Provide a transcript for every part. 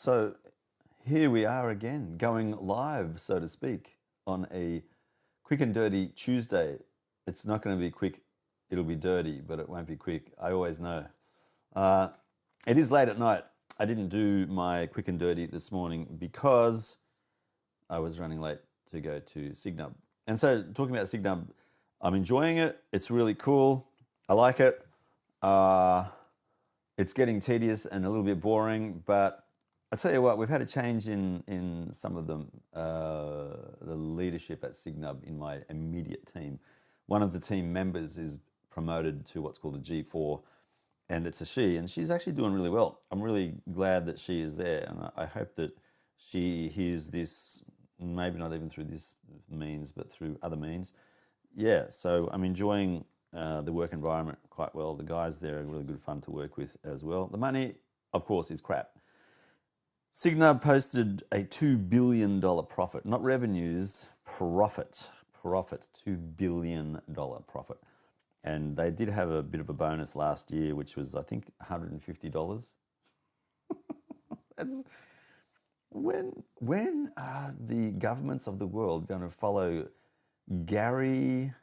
So here we are again, going live, so to speak, on a quick and dirty Tuesday. It's not going to be quick, it'll be dirty, but it won't be quick. I always know. Uh, it is late at night. I didn't do my quick and dirty this morning because I was running late to go to Signub. And so, talking about Signub, I'm enjoying it. It's really cool. I like it. It's getting tedious and a little bit boring, but I tell you what, we've had a change in some of the leadership at Signub in my immediate team. One of the team members is promoted to what's called a G4, and it's a she, and she's actually doing really well. I'm really glad that she is there, and I hope that she hears this, maybe not even through this means, but through other means. Yeah, so I'm enjoying the work environment quite well. The guys there are really good fun to work with as well. The money, of course, is crap. Signub posted a $2 billion profit, not revenues, profit, $2 billion profit. And they did have a bit of a bonus last year, which was, I think, $150. That's when are the governments of the world going to follow Gary's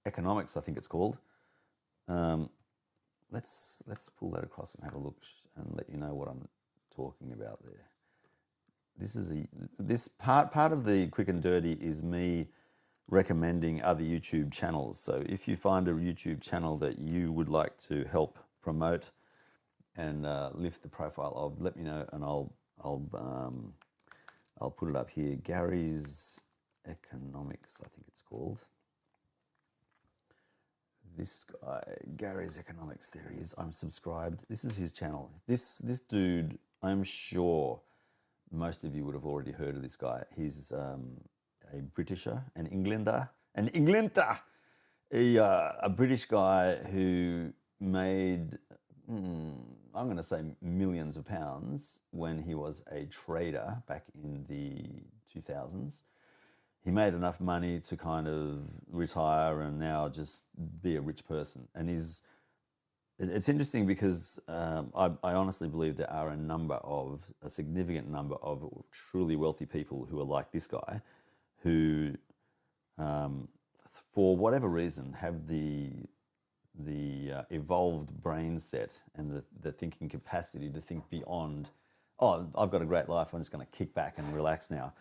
economics, I think it's called. Let's pull that across and have a look and let you know what I'm talking about there. This part of the quick and dirty is me recommending other YouTube channels. So if you find a YouTube channel that you would like to help promote and lift the profile of, let me know, and I'll put it up here. Gary's Economics, I think it's called. This guy, Gary's Economics, there he is. I'm subscribed. This is his channel. This dude, I'm sure most of you would have already heard of this guy. He's a Britisher, an Englander, a British guy who made, I'm going to say millions of pounds when he was a trader back in the 2000s. He made enough money to kind of retire and now just be a rich person. And it's interesting because I honestly believe there are a significant number of truly wealthy people who are like this guy, who, for whatever reason, have the evolved brain set and the thinking capacity to think beyond, oh, I've got a great life, I'm just going to kick back and relax now.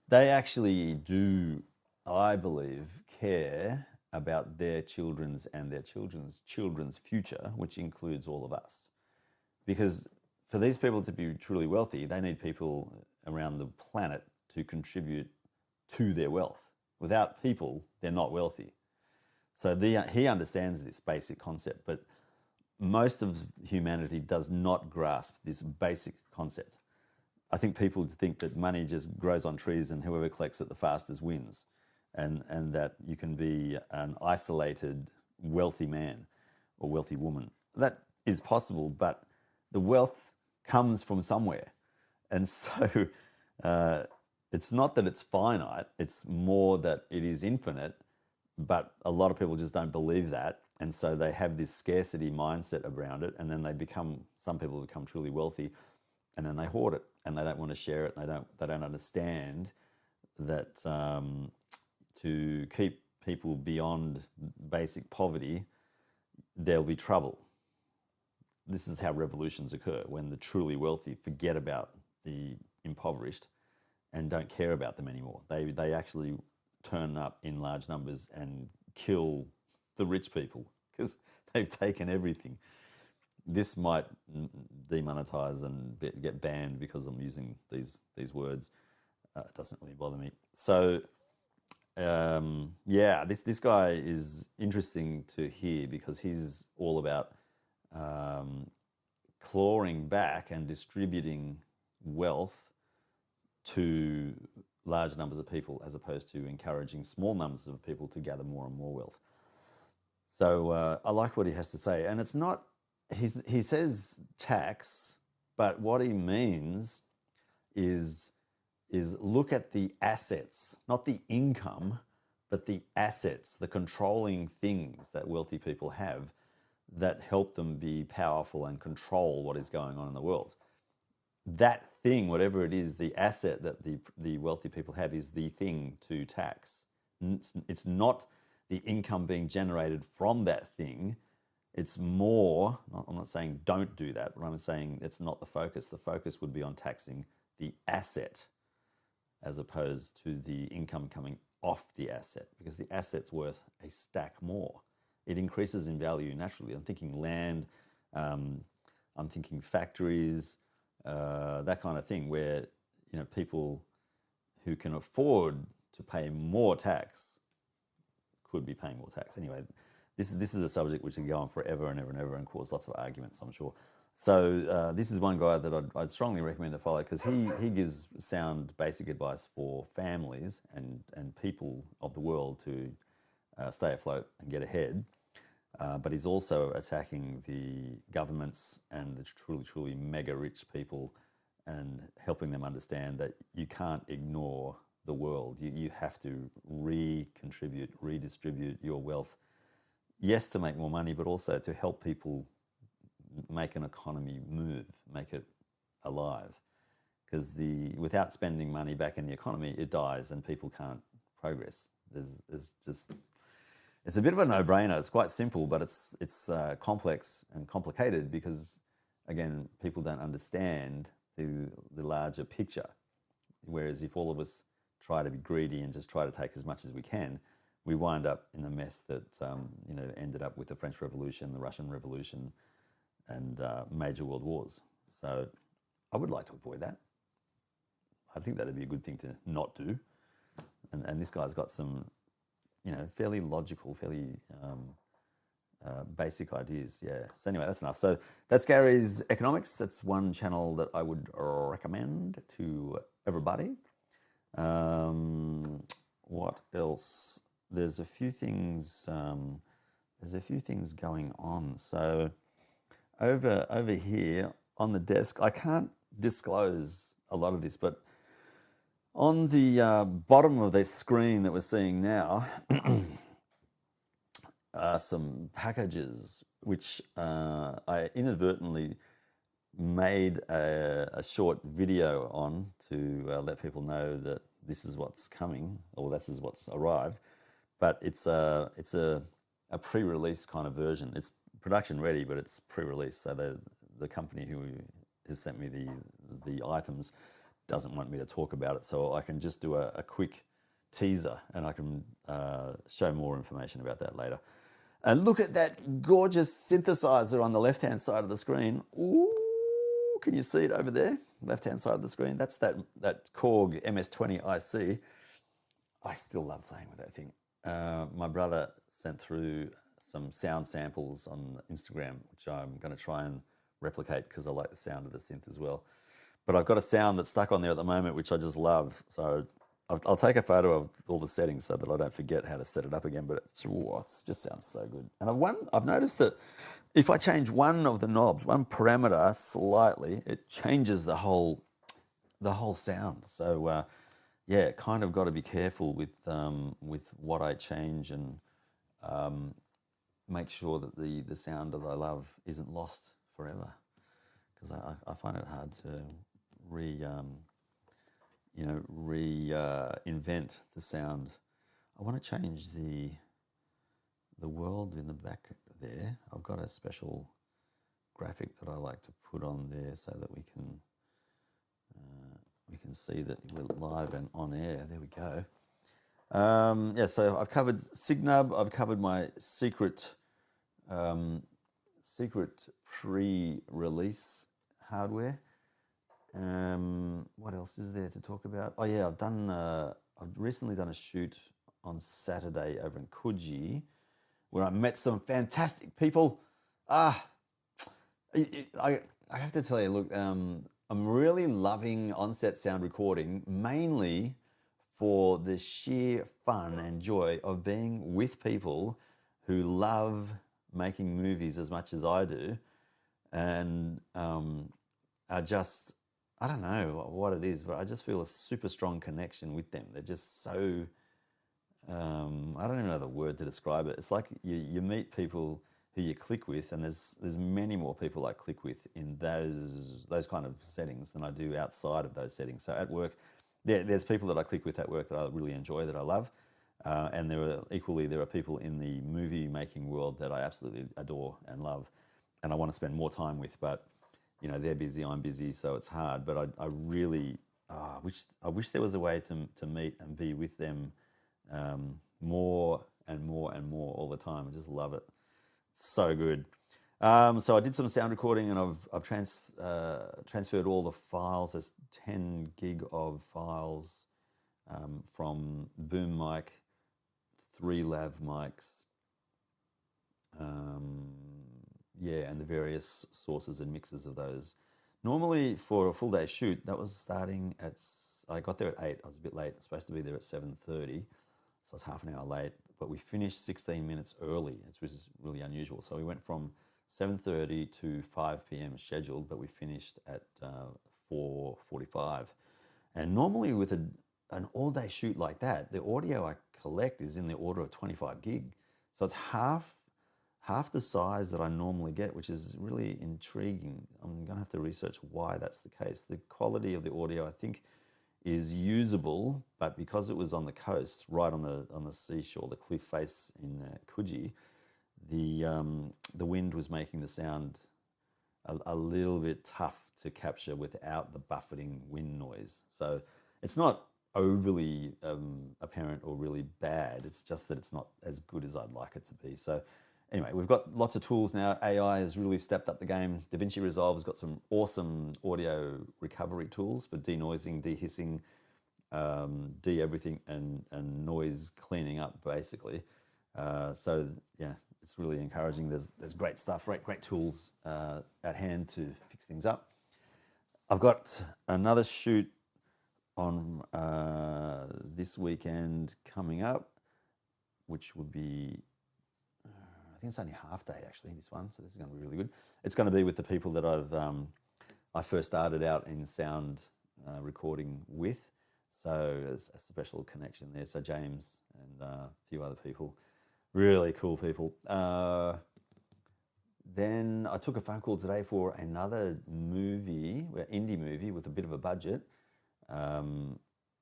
They actually do, I believe, care about their children's and their children's future, which includes all of us. Because for these people to be truly wealthy, they need people around the planet to contribute to their wealth. Without people, they're not wealthy. So he understands this basic concept, but most of humanity does not grasp this basic concept. I think people think that money just grows on trees and whoever collects it the fastest wins, and that you can be an isolated wealthy man or wealthy woman. That is possible, but the wealth comes from somewhere. And so it's not that it's finite, it's more that it is infinite, but a lot of people just don't believe that. And so they have this scarcity mindset around it, and then some people become truly wealthy, and then they hoard it and they don't want to share it. And they don't understand that to keep people beyond basic poverty, there'll be trouble. This is how revolutions occur, when the truly wealthy forget about the impoverished and don't care about them anymore. They actually turn up in large numbers and kill the rich people because they've taken everything. This might demonetize and get banned because I'm using these words. It doesn't really bother me. So, this guy is interesting to hear because he's all about clawing back and distributing wealth to large numbers of people as opposed to encouraging small numbers of people to gather more and more wealth. So I like what he has to say. And it's not, he says tax, but what he means is look at the assets, not the income, but the assets, the controlling things that wealthy people have that help them be powerful and control what is going on in the world. That thing, whatever it is, the asset that the wealthy people have is the thing to tax. It's not the income being generated from that thing. It's more, I'm not saying don't do that, but I'm saying it's not the focus. The focus would be on taxing the asset as opposed to the income coming off the asset, because the asset's worth a stack more. It increases in value naturally. I'm thinking land, I'm thinking factories, that kind of thing, where people who can afford to pay more tax could be paying more tax. Anyway, this is a subject which can go on forever and ever and ever and cause lots of arguments, I'm sure. So this is one guy that I'd strongly recommend to follow, because he gives sound basic advice for families and people of the world to stay afloat and get ahead. But he's also attacking the governments and the truly mega rich people and helping them understand that you can't ignore the world. You have to recontribute, redistribute your wealth, yes, to make more money, but also to help people make an economy move, make it alive. Because without spending money back in the economy, it dies and people can't progress. It's a bit of a no-brainer. It's quite simple, but it's complex and complicated because, again, people don't understand the larger picture. Whereas if all of us try to be greedy and just try to take as much as we can, we wind up in the mess that ended up with the French Revolution, the Russian Revolution, and major world wars. So I would like to avoid that. I think that'd be a good thing to not do. And this guy's got some, fairly logical, fairly basic ideas. Yeah. So anyway, that's enough. So that's Gary's Economics. That's one channel that I would recommend to everybody. What else? There's a few things. Going on. So over here on the desk, I can't disclose a lot of this, but on the bottom of this screen that we're seeing now are some packages which I inadvertently made a short video on to let people know that this is what's coming, or this is what's arrived. But it's a pre-release kind of version. It's production ready, but it's pre-release. So the company who has sent me the items doesn't want me to talk about it, so I can just do a quick teaser, and I can show more information about that later. And look at that gorgeous synthesizer on the left-hand side of the screen. Ooh, can you see it over there? Left-hand side of the screen. That's that Korg MS-20 IC. I still love playing with that thing. My brother sent through some sound samples on Instagram, which I'm going to try and replicate because I like the sound of the synth as well. But I've got a sound that's stuck on there at the moment, which I just love. So I'll take a photo of all the settings so that I don't forget how to set it up again. But it just sounds so good. And I've noticed that if I change one of the knobs, one parameter slightly, it changes the whole sound. So kind of got to be careful with what I change and make sure that the sound that I love isn't lost forever. Because I find it hard to reinvent the sound. I want to change the world in the back there. I've got a special graphic that I like to put on there so that we can see that we're live and on air. There we go. So I've covered Signub. I've covered my secret pre-release hardware. What else is there to talk about? Oh yeah, I've recently done a shoot on Saturday over in Coogee where I met some fantastic people. I have to tell you, look, I'm really loving on-set sound recording, mainly for the sheer fun and joy of being with people who love making movies as much as I do, and are just, I don't know what it is, but I just feel a super strong connection with them. They're just so, I don't even know the word to describe it. It's like you meet people who you click with, and there's many more people I click with in those kind of settings than I do outside of those settings. So at work, there's people that I click with at work that I really enjoy, that I love, and there are people in the movie making world that I absolutely adore and love, and I want to spend more time with. But they're busy, I'm busy, so it's hard. But I really wish there was a way to meet and be with them more and more and more all the time. I just love it. So good. So I did some sound recording, and I've transferred all the files. There's 10 gig of files from boom mic, 3 lav mics, and the various sources and mixes of those. Normally for a full day shoot, that was starting at, I got there at 8. I was a bit late. I was supposed to be there at 7:30, so I was half an hour late. But we finished 16 minutes early, which is really unusual. So we went from 7:30 to 5 p.m. scheduled, but we finished at 4:45. And normally with an all-day shoot like that, the audio I collect is in the order of 25 gig. So it's half the size that I normally get, which is really intriguing. I'm going to have to research why that's the case. The quality of the audio, I think, is usable, but because it was on the coast, right on the seashore, the cliff face in Coogee, the wind was making the sound a little bit tough to capture without the buffeting wind noise. So it's not overly apparent or really bad. It's just that it's not as good as I'd like it to be. So anyway, we've got lots of tools now. AI has really stepped up the game. DaVinci Resolve has got some awesome audio recovery tools for denoising, de-hissing, de-everything, and noise cleaning up, basically. So yeah, it's really encouraging. There's great stuff, great tools at hand to fix things up. I've got another shoot on this weekend coming up, which would be, I think it's only half day actually, this one, so this is going to be really good. It's going to be with the people that I first started out in sound recording with, so there's a special connection there. So James and a few other people, really cool people. Then I took a phone call today for another indie movie with a bit of a budget.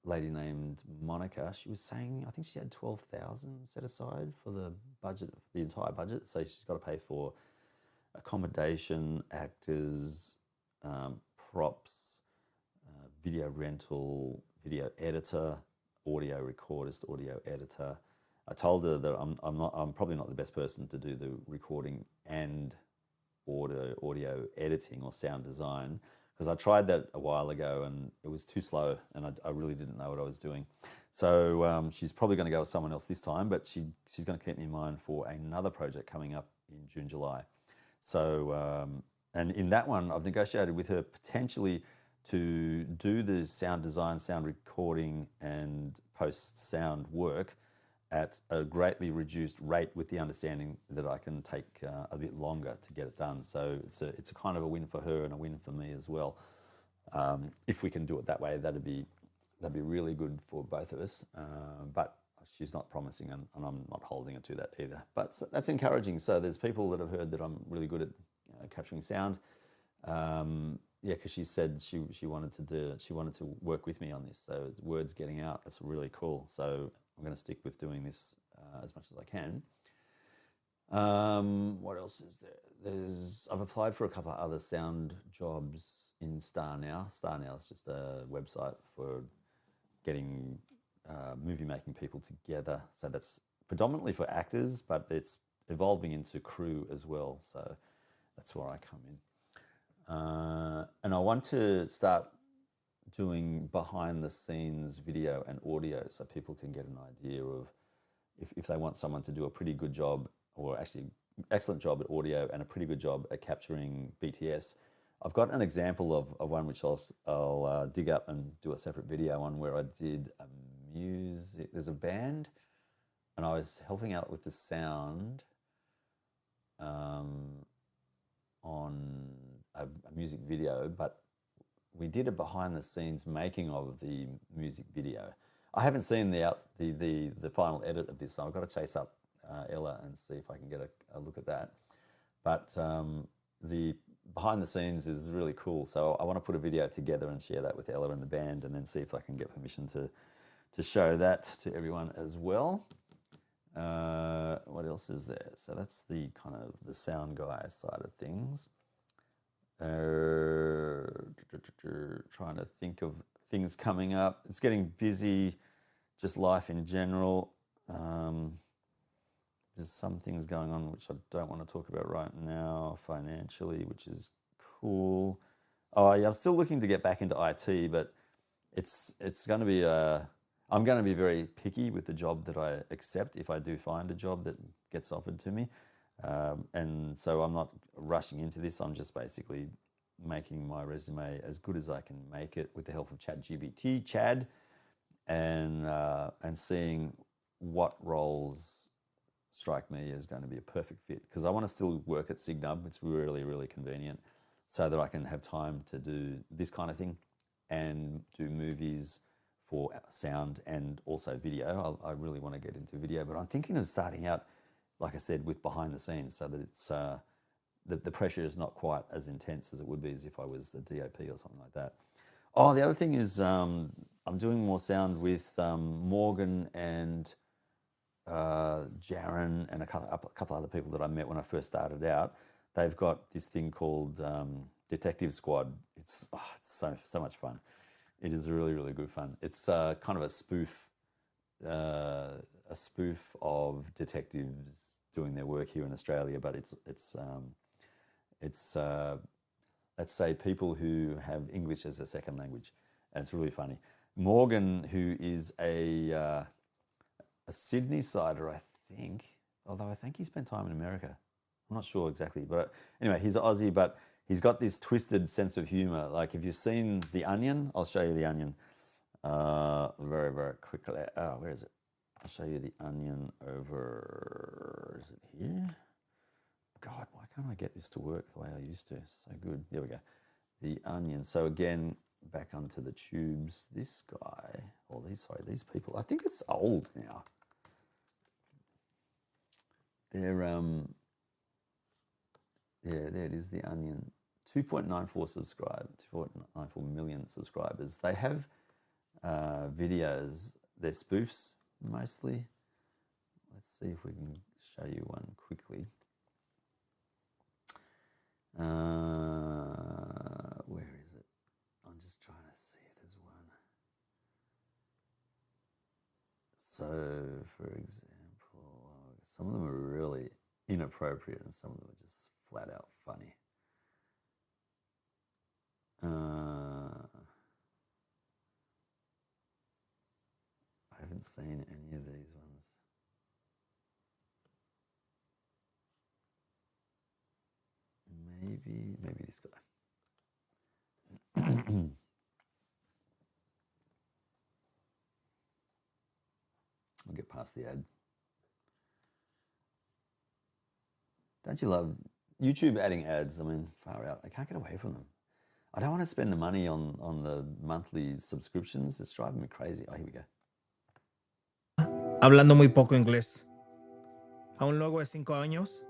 Lady named Monica. She was saying, I think she had 12,000 set aside for the budget, the entire budget. So she's got to pay for accommodation, actors, props, video rental, video editor, audio recordist, audio editor. I told her that I'm probably not the best person to do the recording and audio editing or sound design, because I tried that a while ago and it was too slow, and I really didn't know what I was doing. So she's probably going to go with someone else this time, but she's going to keep me in mind for another project coming up in June, July. So, and in that one, I've negotiated with her potentially to do the sound design, sound recording, and post-sound work at a greatly reduced rate, with the understanding that I can take a bit longer to get it done. So it's a kind of a win for her and a win for me as well. If we can do it that way, that'd be really good for both of us. But she's not promising, and I'm not holding her to that either. But that's encouraging. So there's people that have heard that I'm really good at capturing sound. Yeah, because she said she wanted to work with me on this. So word's getting out. That's really cool. So I'm going to stick with doing this as much as I can. What else is there? I've applied for a couple of other sound jobs in Star Now. Star Now is just a website for getting movie making people together. So that's predominantly for actors, but it's evolving into crew as well. So that's where I come in. And I want to start doing behind the scenes video and audio, so people can get an idea of if they want someone to do a pretty good job, or actually excellent job at audio and a pretty good job at capturing BTS. I've got an example of one which I'll dig up and do a separate video on, where I did a music. There's a band, and I was helping out with the sound on a music video, but we did a behind the scenes making of the music video. I haven't seen the final edit of this, so I've got to chase up Ella and see if I can get a look at that. But the behind the scenes is really cool. So I want to put a video together and share that with Ella and the band, and then see if I can get permission to show that to everyone as well. What else is there? So that's the kind of the sound guy side of things. Trying to think of things coming up. It's getting busy, just life in general. There's some things going on which I don't want to talk about right now financially, which is cool. Oh yeah, I'm still looking to get back into IT, but it's going to be I'm going to be very picky with the job that I accept if I do find a job that gets offered to me. And so I'm not rushing into this. I'm just basically making my resume as good as I can make it with the help of Chad, and seeing what roles strike me as going to be a perfect fit, because I want to still work at Signub. It's really, really convenient, so that I can have time to do this kind of thing and do movies for sound and also video. I really want to get into video, but I'm thinking of starting out, like I said, with behind the scenes, so that it's the pressure is not quite as intense as it would be as if I was the DOP or something like that. Oh, the other thing is I'm doing more sound with Morgan and Jaron and a couple other people that I met when I first started out. They've got this thing called Detective Squad. It's so much fun. It is really, really good fun. It's kind of a spoof of detectives doing their work here in Australia, but it's let's say people who have English as a second language, and it's really funny. Morgan, who is a Sydney sider, I think, although I think he spent time in America. I'm not sure exactly, but anyway, he's Aussie, but he's got this twisted sense of humor. Like if you've seen The Onion, I'll show you The Onion very, very quickly. Oh, where is it? I'll show you The Onion over, is it here? God, why can't I get this to work the way I used to? So good. There we go. The Onion. So again, back onto the tubes. This guy, or these people, I think it's old now. They're, yeah, there it is, The Onion. 2.94 million subscribers. They have videos. They're spoofs mostly. Let's see if we can show you one quickly. Where is it? I'm just trying to see if there's one. So, for example, some of them are really inappropriate and some of them are just flat out funny. I haven't seen any of these ones. Maybe this guy. I'll get past the ad. Don't you love YouTube adding ads? I mean, far out. I can't get away from them. I don't want to spend the money on the monthly subscriptions. It's driving me crazy. Oh, here we go. Hablando muy poco inglés. Aún luego de 5 años,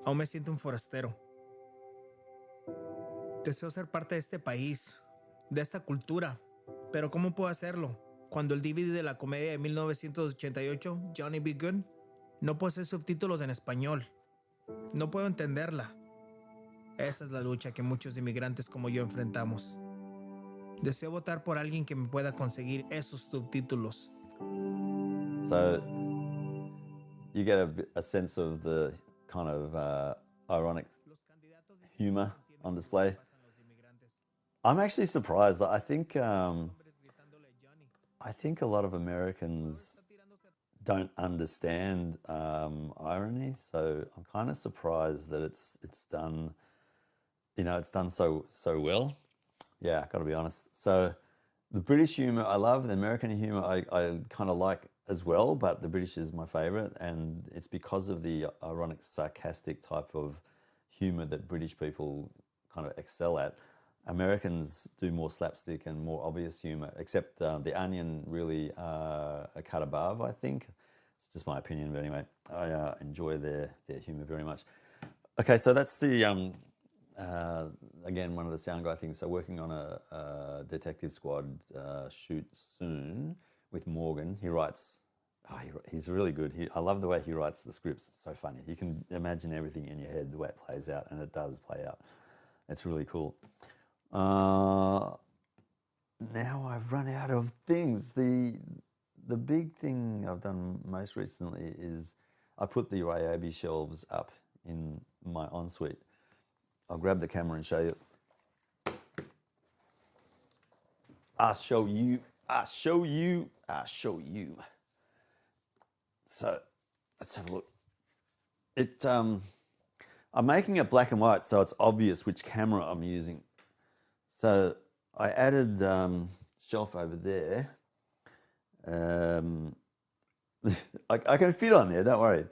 aún me siento un forastero. Deseo ser parte de este país, de esta cultura, pero ¿cómo puedo hacerlo? Cuando el DVD de la comedia de 1988, Johnny B. Good, no posee subtítulos en español. No puedo entenderla. Esa es la lucha que muchos inmigrantes como yo enfrentamos. Deseo votar por alguien que me pueda conseguir esos subtítulos. So you get a sense of the kind of ironic humor on display. I'm actually surprised. I think a lot of Americans don't understand irony, so I'm kind of surprised that it's done. It's done so well. Yeah, got to be honest. So the British humor I love, the American humor I kind of like as well, but the British is my favorite, and it's because of the ironic, sarcastic type of humor that British people kind of excel at. Americans do more slapstick and more obvious humor, except The Onion really a cut above, I think. It's just my opinion, but anyway, I enjoy their humor very much. Okay, so that's the again one of the sound guy things. So working on a detective squad shoot soon with Morgan. He writes. Oh, he's really good. I love the way he writes the scripts. It's so funny. You can imagine everything in your head the way it plays out, and it does play out. It's really cool. Now I've run out of things. The big thing I've done most recently is I put the Ryobi shelves up in my ensuite. I'll grab the camera and show you. I'll show you. I'll show you. I'll show you. So let's have a look. I'm making it black and white so it's obvious which camera I'm using. So I added shelf over there. I can fit on there, don't worry.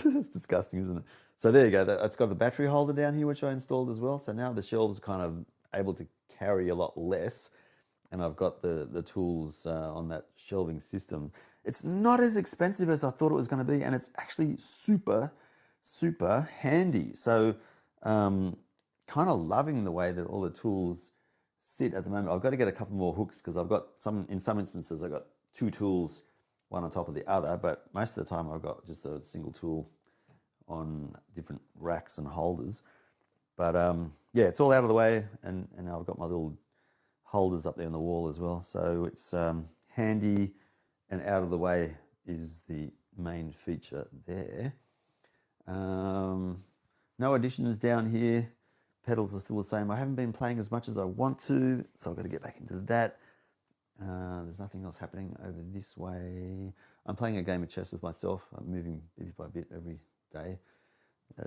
It's disgusting, isn't it? So there you go. It's got the battery holder down here, which I installed as well. So now the shelves are kind of able to carry a lot less. And I've got the tools on that shelving system. It's not as expensive as I thought it was going to be, and it's actually super, super handy. So kind of loving the way that all the tools sit at the moment. I've got to get a couple more hooks because I've got in some instances, I've got two tools, one on top of the other, but most of the time I've got just a single tool on different racks and holders. But yeah, it's all out of the way, and now I've got my little holders up there on the wall as well. So it's handy and out of the way is the main feature there. No additions down here. Pedals are still the same. I haven't been playing as much as I want to, so I've got to get back into that. There's nothing else happening over this way. I'm playing a game of chess with myself. I'm moving bit by bit every day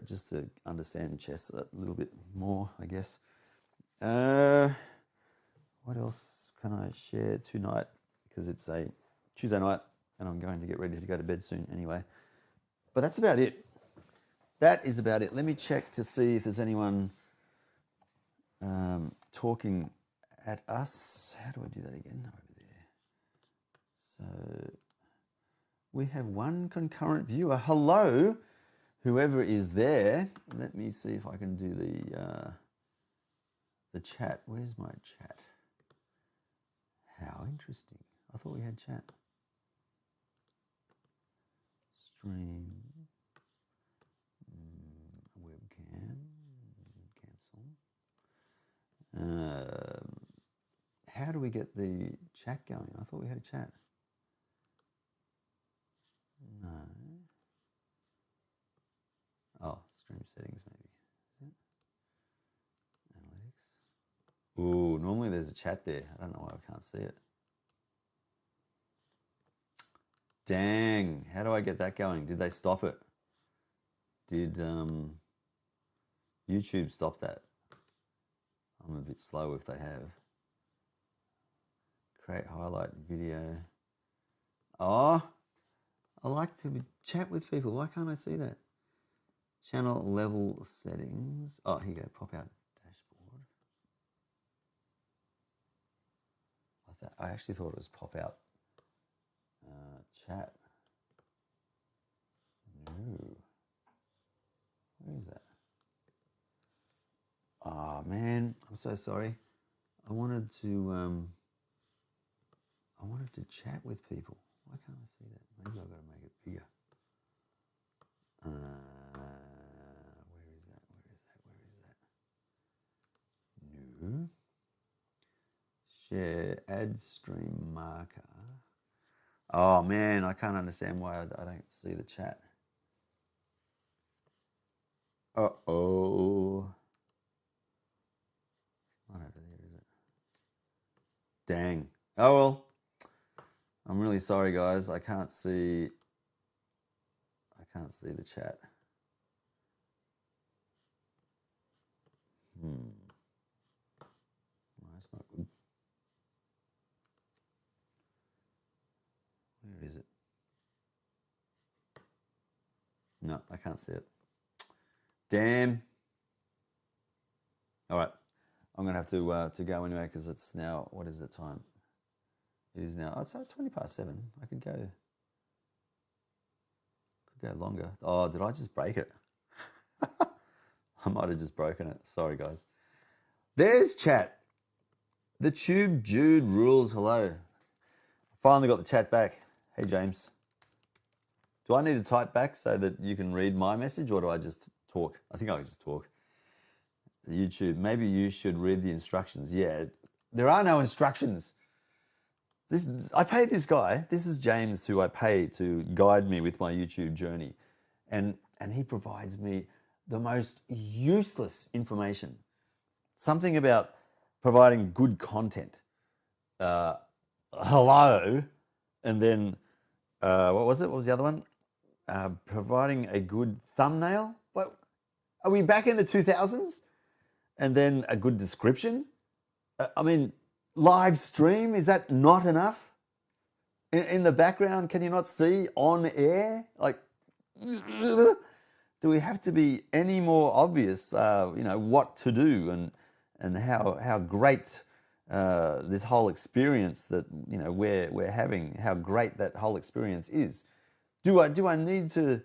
just to understand chess a little bit more, I guess. What else can I share tonight? Because it's a Tuesday night and I'm going to get ready to go to bed soon anyway. But that's about it. That is about it. Let me check to see if there's anyone talking at us. How do I do that again? Over there. So we have one concurrent viewer. Hello, whoever is there. Let me see if I can do the chat. Where's my chat? How interesting. I thought we had chat. Stream. Webcam. Cancel. How do we get the chat going? I thought we had a chat. No. Oh, stream settings maybe. Is it? Analytics. Ooh, normally there's a chat there. I don't know why I can't see it. Dang, how do I get that going? Did they stop it? Did YouTube stop that? I'm a bit slow if they have. Create highlight video. Oh, I like to chat with people. Why can't I see that? Channel level settings. Oh, here you go. Pop out dashboard. I actually thought it was pop out chat. No. Where is that? Oh man, I'm so sorry. I wanted to chat with people. Why can't I see that? Maybe I've got to make it bigger. Where is that? No. Share add stream marker. Oh man, I can't understand why I don't see the chat. Uh-oh. It's not over there, is it? Dang. Oh well. I'm really sorry guys. I can't see the chat. No, that's not good. Where is it? No, I can't see it. Damn. All right. I'm going to have to go anyway because it's now, what is the time? It is now, it's 20 past 7. I could go longer. Oh, did I just break it? I might have just broken it. Sorry, guys. There's chat. The Tube Jude rules. Hello. Finally got the chat back. Hey, James. Do I need to type back so that you can read my message, or do I just talk? I think I can just talk. YouTube, maybe you should read the instructions. Yeah, there are no instructions. I pay this guy. This is James, who I pay to guide me with my YouTube journey. And he provides me the most useless information. Something about providing good content. Hello. And then, what was it? What was the other one? Providing a good thumbnail. What? Are we back in the 2000s? And then a good description? I mean, live stream, is that not enough? In the background, can you not see on air? Like, do we have to be any more obvious, what to do and how great this whole experience that, we're having, how great that whole experience is? Do I need to,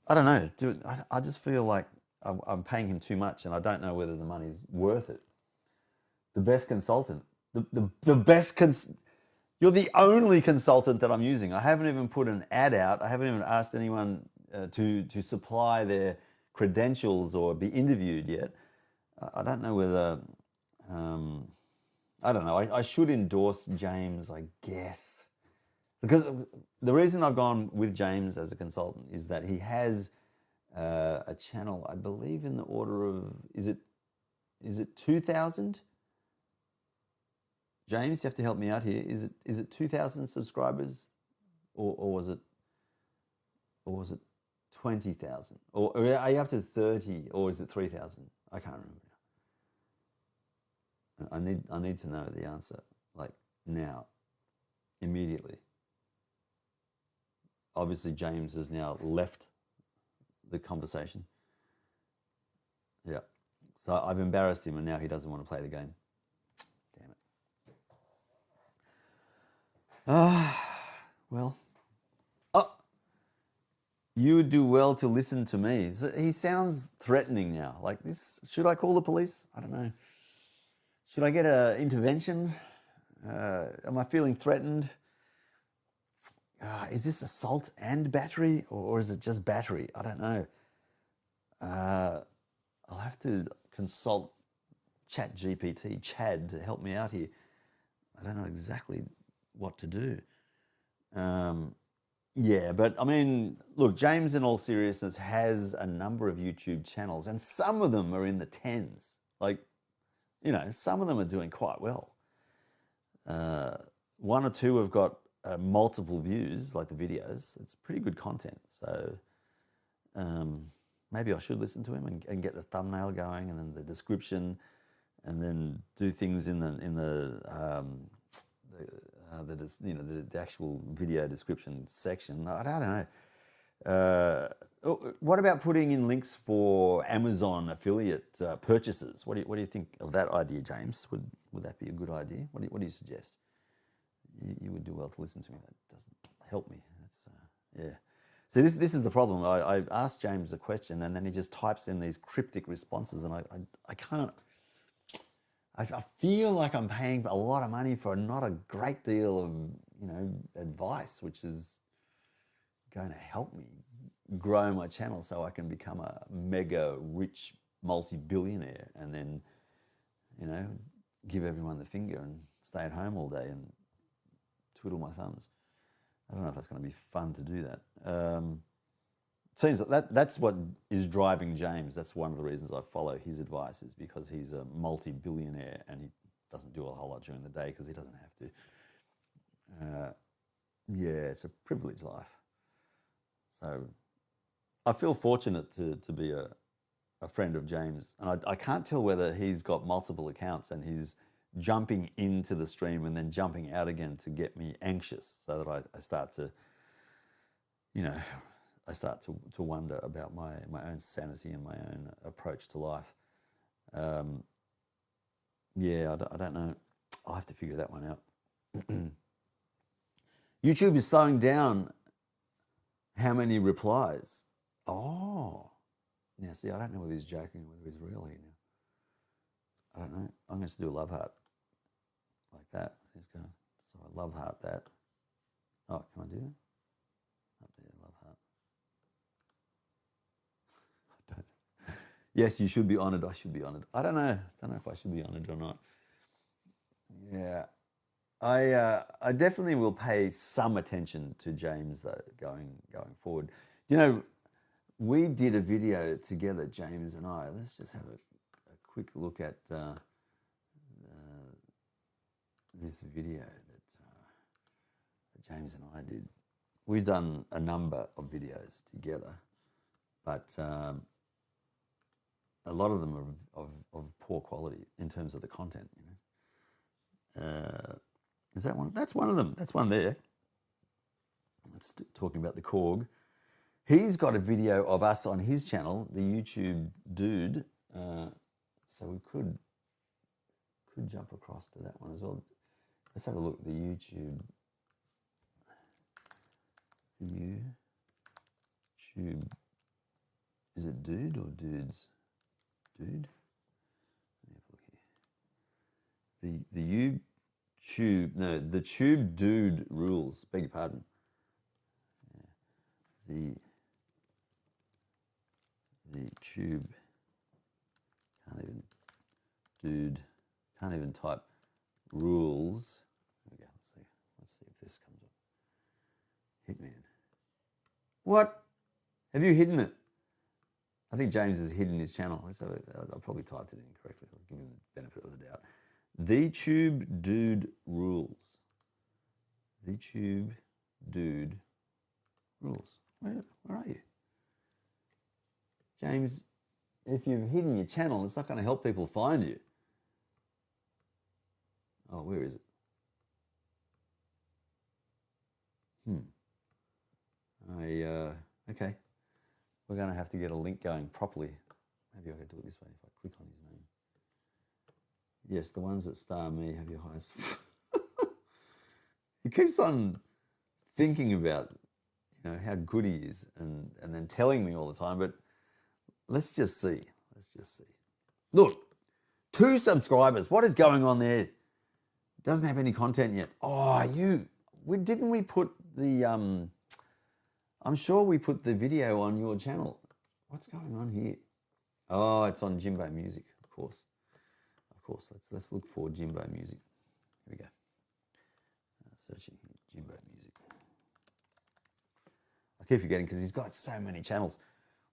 I don't know, I just feel like I'm paying him too much and I don't know whether the money's worth it. The best consultant, the best you're the only consultant that I'm using. I haven't even put an ad out. I haven't even asked anyone to supply their credentials or be interviewed yet. I don't know whether, I don't know. I should endorse James, I guess. Because the reason I've gone with James as a consultant is that he has a channel, I believe in the order of, is it 2,000? James, you have to help me out here. Is it 2,000 subscribers, or was it 20,000? Or are you up to 30, or is it 3,000? I can't remember. I need to know the answer, like now, immediately. Obviously, James has now left the conversation. Yeah. So I've embarrassed him and now he doesn't want to play the game. Damn it. Well. Oh, you would do well to listen to me. He sounds threatening now. Like this, should I call the police? I don't know. Should I get an intervention? Am I feeling threatened? Is this assault and battery, or is it just battery? I don't know. I'll have to consult ChatGPT, Chad, to help me out here. I don't know exactly what to do. Yeah, but I mean, look, James, in all seriousness, has a number of YouTube channels, and some of them are in the tens. Like, some of them are doing quite well. One or two have got multiple views, like the videos. It's pretty good content. So maybe I should listen to him and get the thumbnail going, and then the description, and then do things in the actual video description section. I don't know. What about putting in links for Amazon affiliate purchases? What do you think of that idea, James? Would that be a good idea? What do you suggest? You would do well to listen to me. That doesn't help me. Yeah. So this is the problem. I asked James a question and then he just types in these cryptic responses, and I can't. I feel like I'm paying a lot of money for not a great deal of advice, which is going to help me grow my channel so I can become a mega rich multi-billionaire, and then give everyone the finger and stay at home all day and twiddle my thumbs. I don't know if that's going to be fun to do that. Seems that's what is driving James. That's one of the reasons I follow his advice, is because he's a multi-billionaire and he doesn't do a whole lot during the day because he doesn't have to. Yeah, it's a privileged life. So I feel fortunate to be a friend of James. And I can't tell whether he's got multiple accounts and he's jumping into the stream and then jumping out again to get me anxious, so that I start to, to wonder about my own sanity and my own approach to life. Yeah, I don't know. I'll have to figure that one out. YouTube is slowing down how many replies. Oh, Now, see, I don't know whether he's joking or whether he's real here now. I don't know. I'm going to do a love heart like that. He's going, so I love heart that. Oh, can I do that? Up there, love heart. I don't. Yes, you should be honoured. I should be honoured. I don't know. If I should be honoured or not. Yeah. I definitely will pay some attention to James though going forward. You know, we did a video together, James and I. Let's just have a quick look at this video that James and I did. We've done a number of videos together, but a lot of them are of poor quality in terms of the content. You know, is that one? That's one of them. That's one there. It's talking about the Korg. He's got a video of us on his channel, the YouTube Dude. So we could jump across to that one as well. Let's have a look. The YouTube. Is it Dude or Dudes? Dude. Let me have a look here. The Tube Dude rules. Beg your pardon. Yeah. The Tube. Can't even type rules. There we go. Let's see if this comes up. Hitman. What? Have you hidden it? I think James has hidden his channel. I probably typed it incorrectly. I'll give him the benefit of the doubt. The Tube Dude rules. The Tube Dude rules. Where are you? James, if you've hidden your channel, it's not going to help people find you. Oh, where is it? Okay. We're going to have to get a link going properly. Maybe I could do it this way if I click on his name. Yes, the ones that star me have your highest. He keeps on thinking about, you know, how good he is and then telling me all the time, but let's just see. Look, 2 subscribers. What is going on there? Doesn't have any content yet. Oh, didn't we put the, I'm sure we put the video on your channel. What's going on here? Oh, it's on Jimbo Music, of course. Let's look for Jimbo Music. Here we go. Searching here, Jimbo Music. I keep forgetting because he's got so many channels.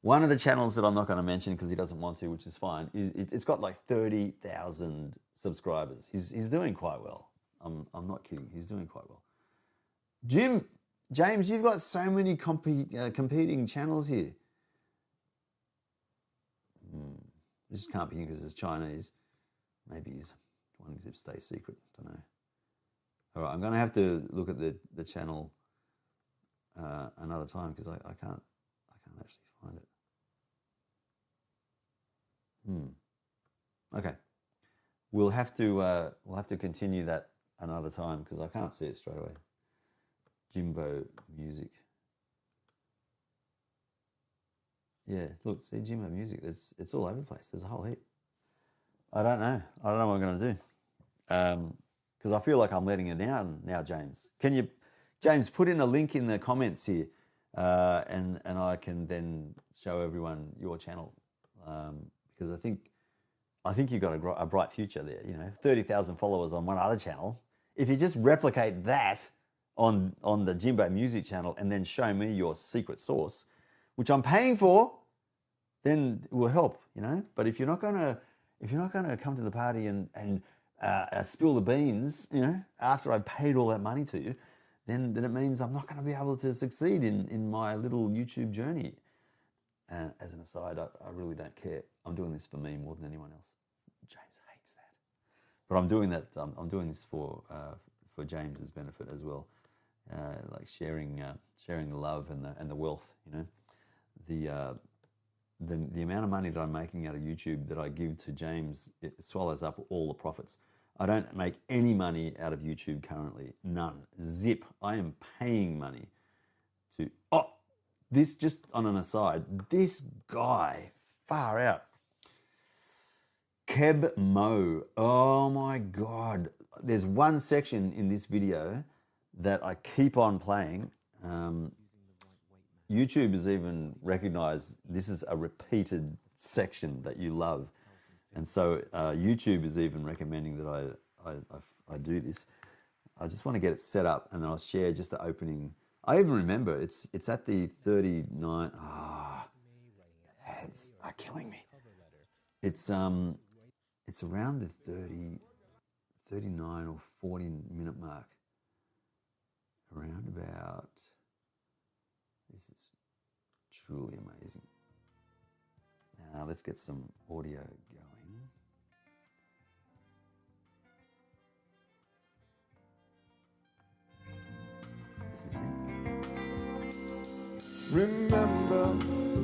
One of the channels that I'm not going to mention because he doesn't want to, which is fine, it's got like 30,000 subscribers. He's doing quite well. I'm not kidding. He's doing quite well. James, you've got so many competing channels here. This can't be him because it's Chinese. Maybe he's wanting to stay secret. Don't know. All right, I'm going to have to look at the channel another time because I can't actually find it. Okay, we'll have to continue that another time because I can't see it straight away. Jimbo Music. Yeah, look, see Jimbo Music. It's all over the place. There's a whole heap. I don't know what I'm going to do because I feel like I'm letting it down now, James. Can you, James, put in a link in the comments here and I can then show everyone your channel because I think you've got a bright future there. You know, 30,000 followers on one other channel. If you just replicate that on the Jimbo Music channel and then show me your secret sauce, which I'm paying for, then it will help, you know. But if you're not gonna come to the party and spill the beans, you know, after I paid all that money to you, then it means I'm not going to be able to succeed in my little YouTube journey. And as an aside, I really don't care. I'm doing this for me more than anyone else. James hates that, but I'm doing that. I'm doing this for James's benefit as well, like sharing the love and the wealth. You know, the amount of money that I'm making out of YouTube that I give to James, it swallows up all the profits. I don't make any money out of YouTube currently. None. Zip. I am paying money to... Oh, this, just on an aside, this guy Far out. Keb Mo. Oh my God. There's one section in this video that I keep on playing. YouTube has even recognized this is a repeated section that you love. And so YouTube is even recommending that I do this. I just want to get it set up and then I'll share just the opening. I even remember it's at the 39. Ads are killing me. It's around the 30, 39 or 40 minute mark. Around about. This is truly amazing. Now let's get some audio going. This is it. Remember,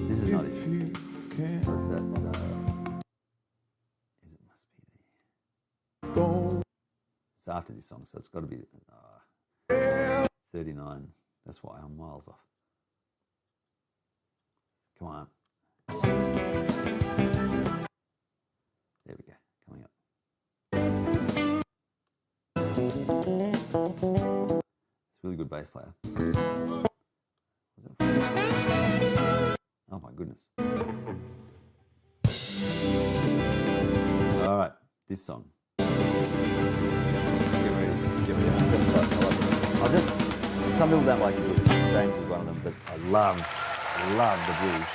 This is not if it. you can. What's that? It must be the. Go. It's after this song, so it's got to be 39. That's why I'm miles off. Come on. There we go. Coming up. It's a really good bass player. Was that for? Oh my goodness. All right, this song. Get ready. I'll just, some people don't like the blues. James is one of them, but I love the blues.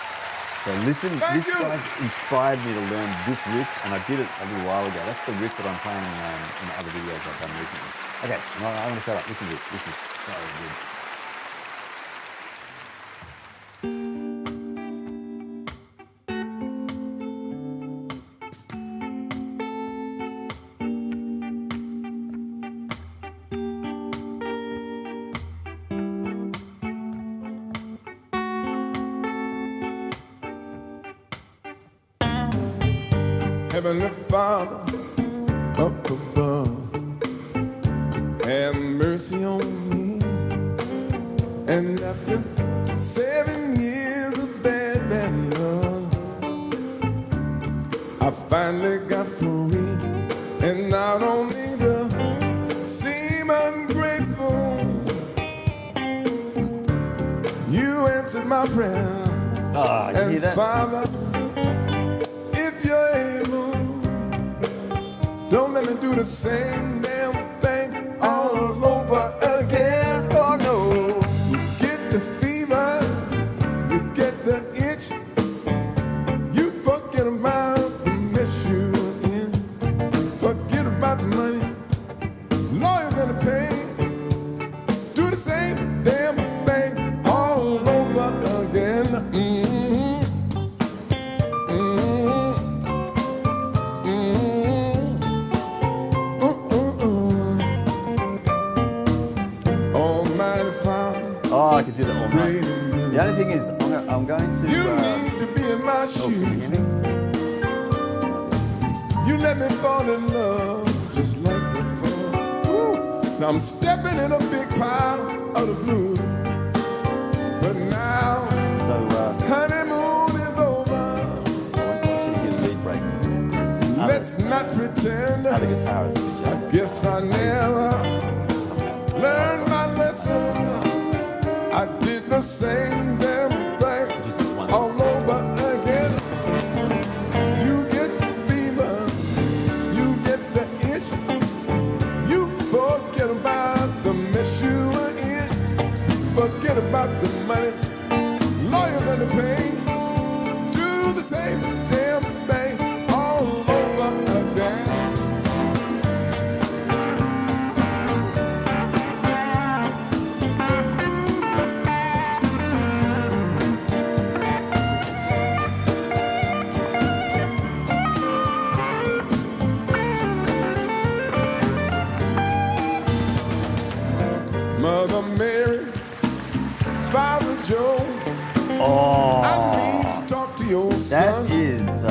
So listen, this guy's inspired me to learn this riff, and I did it a little while ago. That's the riff that I'm playing in other videos I've done recently. Okay, no, I'm going to shut up. Listen to this. This is so good. Heavenly Father up above, have mercy on me. And after 7 years of bad love, I finally got free. And I don't need to seem ungrateful. You answered my prayer. Ah, you hear And that? Father, if you're able, don't let me do the same damn thing all over again. Oh no. You get the fever, you get the itch, you forget about the mess you in, you forget about the money, lawyers and the pain, do the same damn thing all over again. Almighty Father, Oh, I could do that all great night. and good. The only thing is, I'm going to. You need to be in my Oh, can you shoes. hear me? You let me fall in love just like before. Now I'm stepping in a big pile of the blues. But now, So, honeymoon is over. I want you to hear the beat break. There's Let's this not pretend. other guitarist. I guess I never learned my lesson. I did the same damn thing Just this one. all over again. You get the fever, you get the itch, you forget about the mess you were in, forget about the money, lawyers and the pain, do the same damn thing all over again. Mother Mary, Father Joe, Oh, I need to talk to your that son. is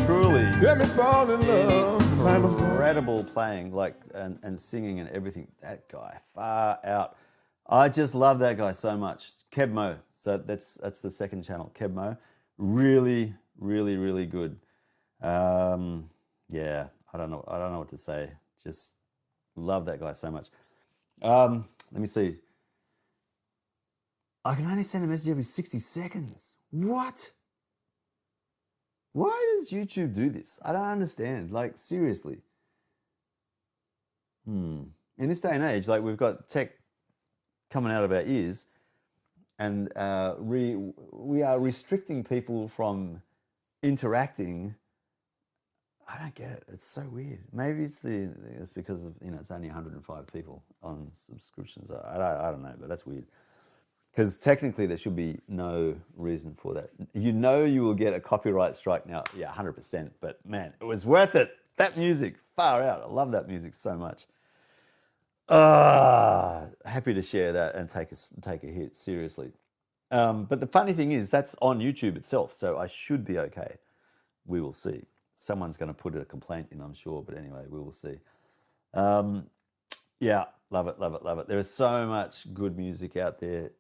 truly Let me fall in love. Right before. incredible playing, like and singing and everything. That guy, far out. I just love that guy so much. Keb Mo. So that's the second channel, Keb Mo. Really, really, really good. Yeah, I don't know what to say. Just love that guy so much. Let me see. I can only send a message every 60 seconds. What? Why does YouTube do this? I don't understand. Like, seriously. In this day and age, like, we've got tech coming out of our ears, and we are restricting people from interacting. I don't get it. It's so weird. Maybe it's because of, it's only 105 people on subscriptions. I don't know, but that's weird. Because technically there should be no reason for that. You will get a copyright strike now. Yeah, 100%. But man, it was worth it. That music, far out. I love that music so much. Happy to share that and take a hit, seriously. But the funny thing is, that's on YouTube itself, so I should be okay. We will see. Someone's going to put a complaint in, I'm sure, but anyway, we will see. Yeah, love it, love it, love it. There is so much good music out there.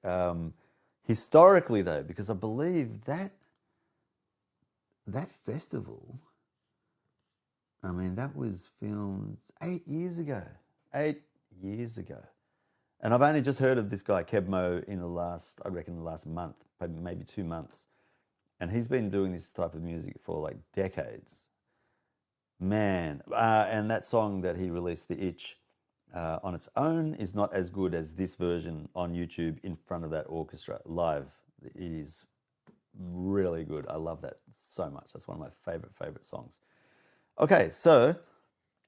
Historically, though, because I believe that festival, I mean, that was filmed 8 years ago. 8 years ago. And I've only just heard of this guy, Kebmo, in the last month, maybe 2 months. And he's been doing this type of music for like decades. Man, and that song that he released, The Itch, on its own is not as good as this version on YouTube in front of that orchestra live. It is really good. I love that so much. That's one of my favorite songs. Okay, so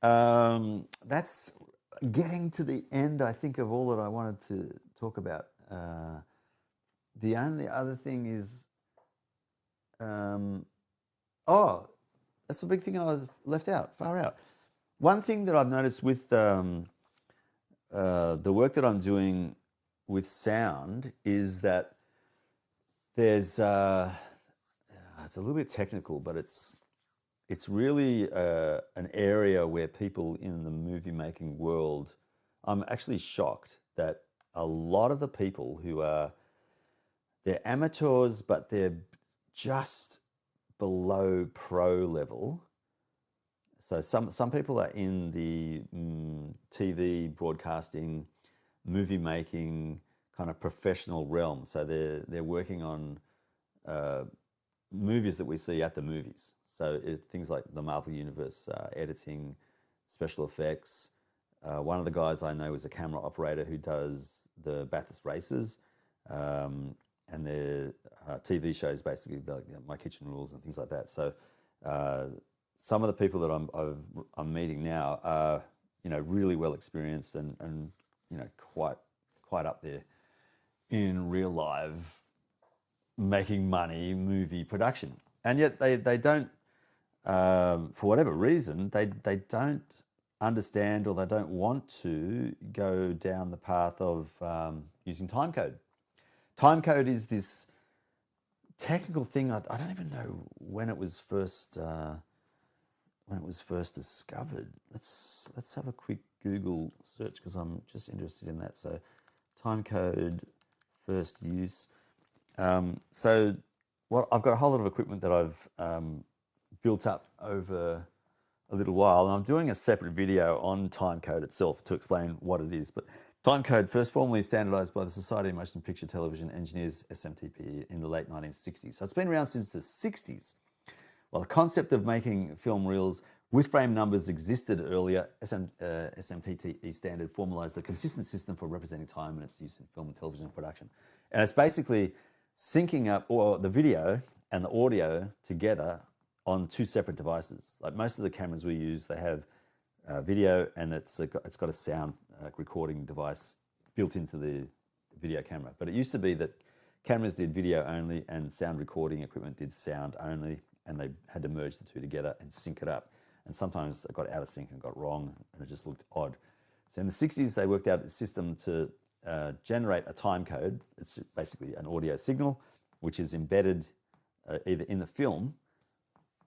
that's getting to the end, I think, of all that I wanted to talk about. The only other thing is, that's the big thing I was left out, far out. One thing that I've noticed with the work that I'm doing with sound is that there's, it's a little bit technical, but it's really an area where people in the movie making world, I'm actually shocked that a lot of the people who they're amateurs, but they're just below pro level. So some people are in the TV, broadcasting, movie making kind of professional realm. So they're working on movies that we see at the movies. So things like the Marvel Universe, editing, special effects. One of the guys I know is a camera operator who does the Bathurst races, and their TV shows, basically My Kitchen Rules and things like that. So some of the people that I'm meeting now are really well experienced and quite up there in real live making money movie production, and yet they don't, for whatever reason, they don't understand or they don't want to go down the path of using timecode. Timecode is this technical thing. I don't even know when it was first discovered. Let's have a quick Google search because I'm just interested in that. So, timecode first use. So, I've got a whole lot of equipment that I've built up over a little while, and I'm doing a separate video on timecode itself to explain what it is. But timecode, first formally standardized by the Society of Motion Picture Television Engineers, SMTP, in the late 1960s. So it's been around since the 60s. While the concept of making film reels with frame numbers existed earlier, SMPTE standard formalized a consistent system for representing time and its use in film and television production. And it's basically syncing up the video and the audio together on two separate devices. Like most of the cameras we use, they have video, and it's got a sound recording device built into the video camera. But it used to be that cameras did video only and sound recording equipment did sound only, and they had to merge the two together and sync it up. And sometimes they got out of sync and got wrong, and it just looked odd. So in the 60s, they worked out a system to generate a time code. It's basically an audio signal, which is embedded either in the film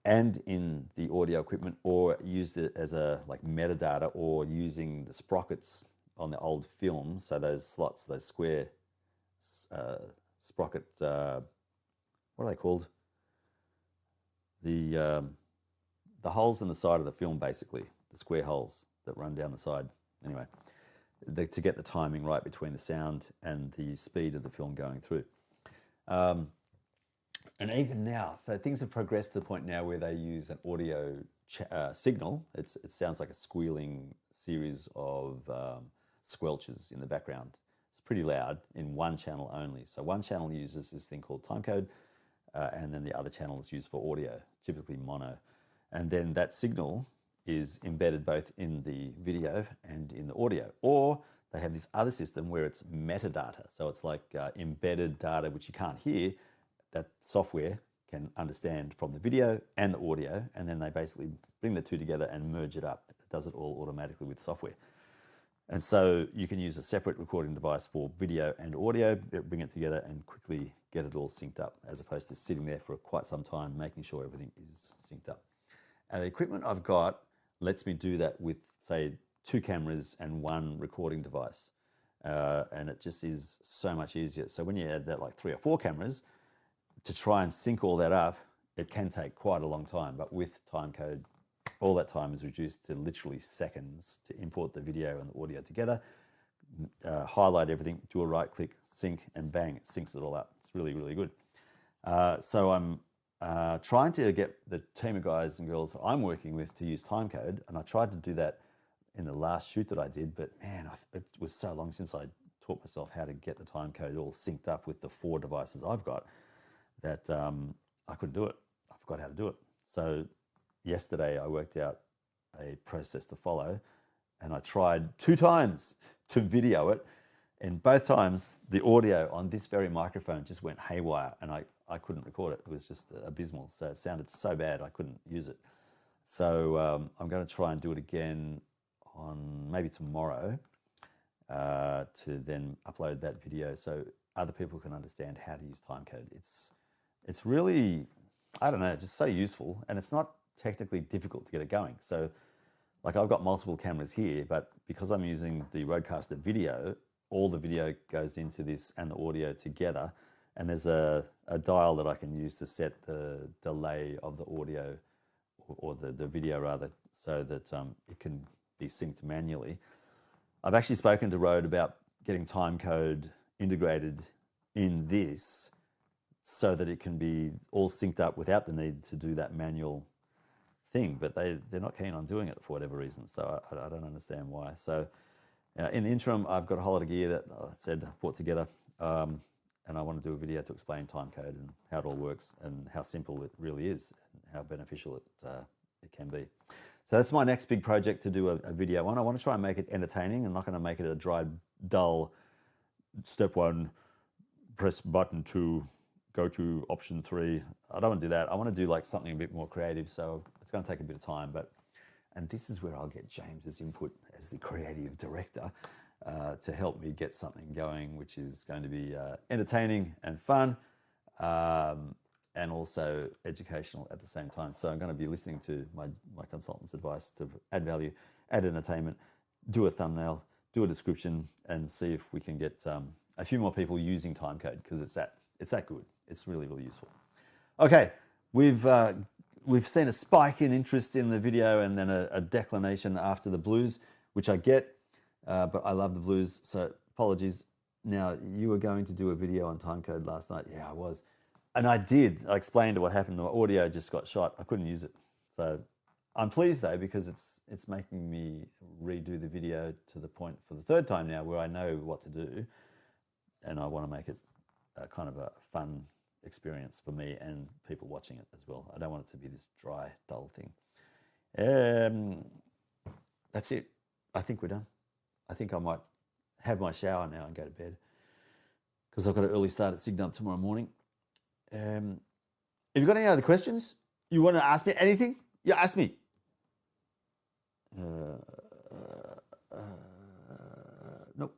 and in the audio equipment, or used it as a metadata, or using the sprockets on the old film. So those slots, those square sprocket, what are they called? the holes in the side of the film, basically, the square holes that run down the side. Anyway, to get the timing right between the sound and the speed of the film going through. And even now, so things have progressed to the point now where they use an audio signal. It sounds like a squealing series of squelches in the background. It's pretty loud in one channel only. So one channel uses this thing called timecode, and then the other channel is used for audio, typically mono. And then that signal is embedded both in the video and in the audio. Or they have this other system where it's metadata. So it's like embedded data which you can't hear, that software can understand from the video and the audio, and then they basically bring the two together and merge it up. It does it all automatically with software. And so you can use a separate recording device for video and audio, bring it together and quickly get it all synced up, as opposed to sitting there for quite some time making sure everything is synced up. And the equipment I've got lets me do that with, say, 2 cameras and 1 recording device. And it just is so much easier. So when you add that like 3 or 4 cameras, to try and sync all that up, it can take quite a long time. But with timecode, all that time is reduced to literally seconds to import the video and the audio together, highlight everything, do a right click, sync, and bang, it syncs it all up. It's really, really good. So I'm trying to get the team of guys and girls I'm working with to use timecode, and I tried to do that in the last shoot that I did, but man, it was so long since I taught myself how to get the timecode all synced up with the 4 devices I've got that I couldn't do it. I forgot how to do it. So yesterday I worked out a process to follow, and I tried 2 times to video it, and both times the audio on this very microphone just went haywire, and I couldn't record it. It was just abysmal. So it sounded so bad I couldn't use it. So I'm going to try and do it again on maybe tomorrow to then upload that video so other people can understand how to use timecode. It's really, I don't know, just so useful, and it's not technically difficult to get it going. So like I've got multiple cameras here, but because I'm using the Rodecaster video, all the video goes into this and the audio together, and there's a dial that I can use to set the delay of the audio or the video rather, so that it can be synced manually. I've actually spoken to Rode about getting timecode integrated in this so that it can be all synced up without the need to do that manual thing, but they're not keen on doing it for whatever reason, so I don't understand why. So in the interim, I've got a whole lot of gear that I said I brought together, and I want to do a video to explain timecode and how it all works and how simple it really is and how beneficial it can be. So that's my next big project to do a video on. I want to try and make it entertaining. I'm not going to make it a dry, dull, step 1, press button 2, go to option 3. I don't want to do that. I want to do like something a bit more creative. So it's going to take a bit of time, and this is where I'll get James's input as the creative director to help me get something going, which is going to be entertaining and fun, and also educational at the same time. So I'm going to be listening to my consultant's advice to add value, add entertainment, do a thumbnail, do a description, and see if we can get a few more people using timecode, because it's that good. It's really, really useful. Okay, we've seen a spike in interest in the video, and then a declination after the blues, which I get, but I love the blues, so apologies. Now, you were going to do a video on timecode last night. Yeah, I was. And I did. I explained what happened. My audio just got shot. I couldn't use it. So I'm pleased, though, because it's making me redo the video to the point for the 3rd time now where I know what to do, and I want to make it kind of a fun experience for me and people watching it as well. I don't want it to be this dry, dull thing. That's it. I think we're done. I think I might have my shower now and go to bed, because I've got an early start at Signal tomorrow morning. Have you got any other questions? You want to ask me anything? Yeah, ask me. Nope.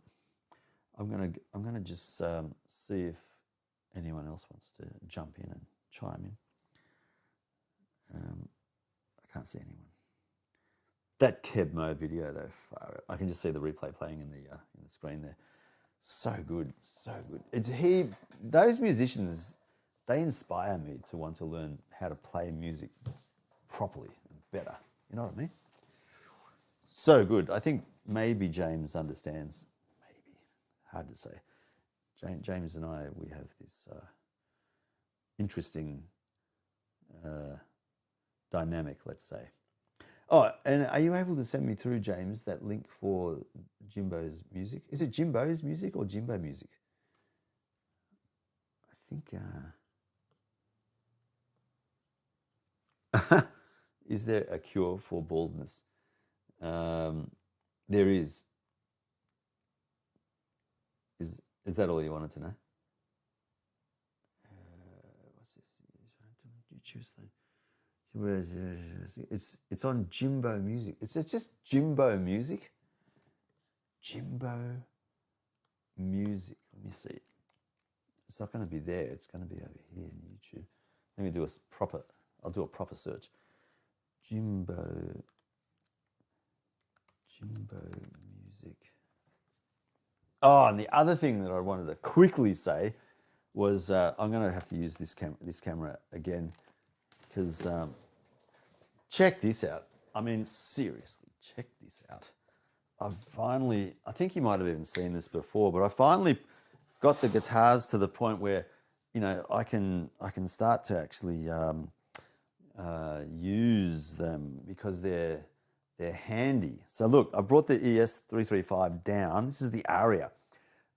I'm gonna just see if anyone else wants to jump in and chime in. I can't see anyone. That Kebmo video though, I can just see the replay playing in the screen there. So good, so good. Those musicians they inspire me to want to learn how to play music properly and better. You know what I mean? So good. I think maybe James understands. Maybe. Hard to say. James and I, we have this interesting dynamic, let's say. Oh, and are you able to send me through, James, that link for Jimbo's music? Is it Jimbo's music or Jimbo music? I think... Is there a cure for baldness? There is. Is that all you wanted to know? What's this? You choose thing. It's on Jimbo Music. It's just Jimbo Music. Jimbo Music. Let me see. It's not going to be there. It's going to be over here in YouTube. Let me do I'll do a proper search. Jimbo Music. Oh, and the other thing that I wanted to quickly say was I'm going to have to use this camera again because check this out. I mean, seriously, check this out. I think you might have even seen this before, but I finally got the guitars to the point where, you know, I can start to actually use them because they're handy. So look, I brought the ES335 down. This is the Aria.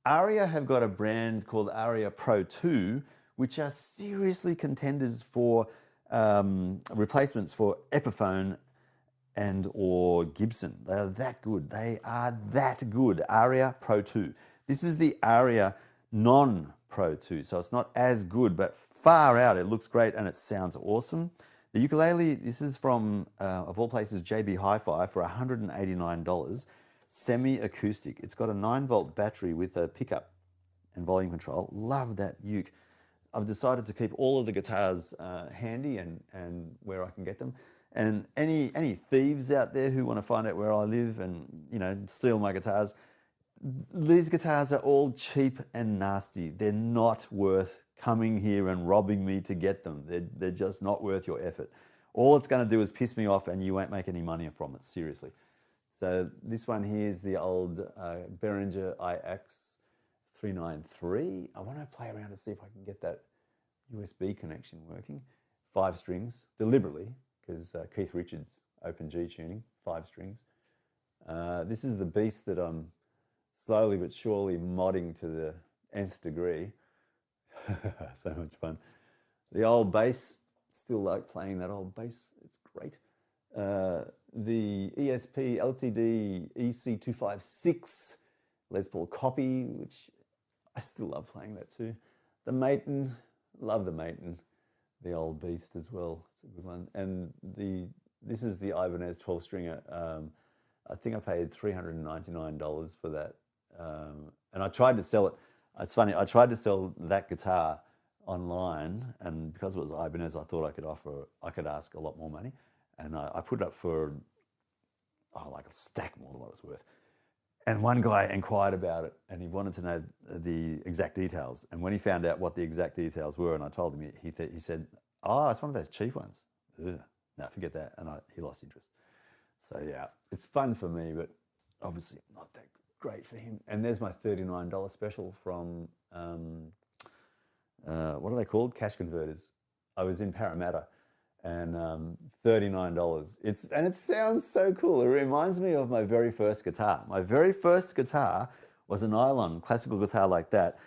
Aria have got a brand called Aria Pro 2, which are seriously contenders for replacements for Epiphone and or Gibson. They are that good. They are that good. Aria Pro 2. This is the Aria non-Pro 2. So it's not as good, but far out. It looks great and it sounds awesome. The ukulele, this is from, of all places, JB Hi-Fi for $189, semi-acoustic. It's got a 9-volt battery with a pickup and volume control. Love that uke. I've decided to keep all of the guitars handy and where I can get them. And any thieves out there who want to find out where I live and, you know, steal my guitars, these guitars are all cheap and nasty. They're not worth coming here and robbing me to get them. They're just not worth your effort. All it's going to do is piss me off and you won't make any money from it, seriously. So this one here is the old Behringer IX 393. I want to play around to see if I can get that USB connection working. 5 strings, deliberately, because Keith Richards, open G tuning, 5 strings. This is the beast that I'm slowly but surely modding to the nth degree. So much fun. The old bass, still like playing that old bass. It's great. The ESP LTD EC256 Les Paul copy, which I still love playing that too. The Maton, love the Maton. The old beast as well. It's a good one. And this is the Ibanez 12 stringer. I think I paid $399 for that. And I tried to sell it. It's funny, I tried to sell that guitar online, and because it was Ibanez, I thought I could ask a lot more money. And I put it up for, like a stack more than what it was worth. And one guy inquired about it, and he wanted to know the exact details. And when he found out what the exact details were, and I told him, he said, "Oh, it's one of those cheap ones." Ugh. No, forget that. And he lost interest. So yeah, it's fun for me, but obviously not that great for him. And there's my $39 special from, what are they called? Cash Converters. I was in Parramatta, and $39. And it sounds so cool. It reminds me of my very first guitar. My very first guitar was a nylon classical guitar like that.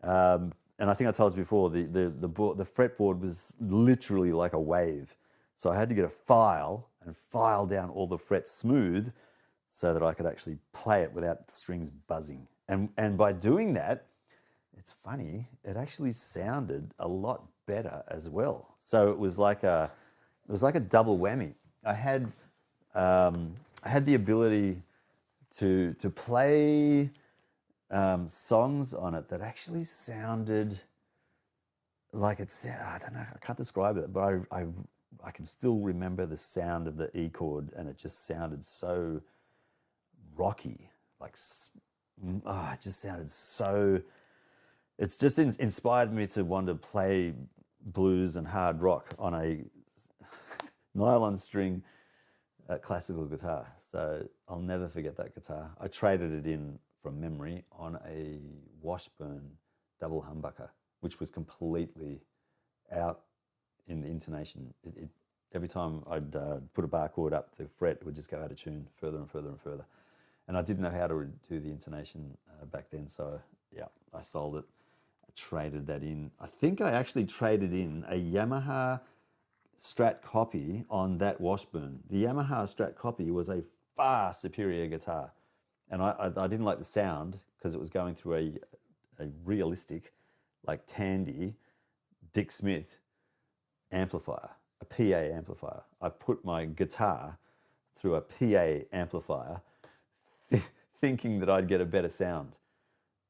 And I think I told you before, the fretboard was literally like a wave. So I had to get a file and file down all the frets smooth so that I could actually play it without the strings buzzing. And by doing that, it's funny, it actually sounded a lot better as well. So it was like a double whammy. I had the ability to play songs on it that actually sounded like I don't know, I can't describe it, but I can still remember the sound of the E chord, and it just sounded so rocky, like, it just sounded so, it's just inspired me to want to play blues and hard rock on a nylon string classical guitar. So I'll never forget that guitar. I traded it in from memory on a Washburn double humbucker, which was completely out in the intonation. Every time I'd put a bar chord up, the fret would just go out of tune further and further and further. And I didn't know how to do the intonation back then. So yeah, I sold it. I traded that in. I think I actually traded in a Yamaha Strat copy on that Washburn. The Yamaha Strat copy was a far superior guitar. And I didn't like the sound because it was going through a realistic, like Tandy, Dick Smith amplifier, a PA amplifier. I put my guitar through a PA amplifier thinking that I'd get a better sound.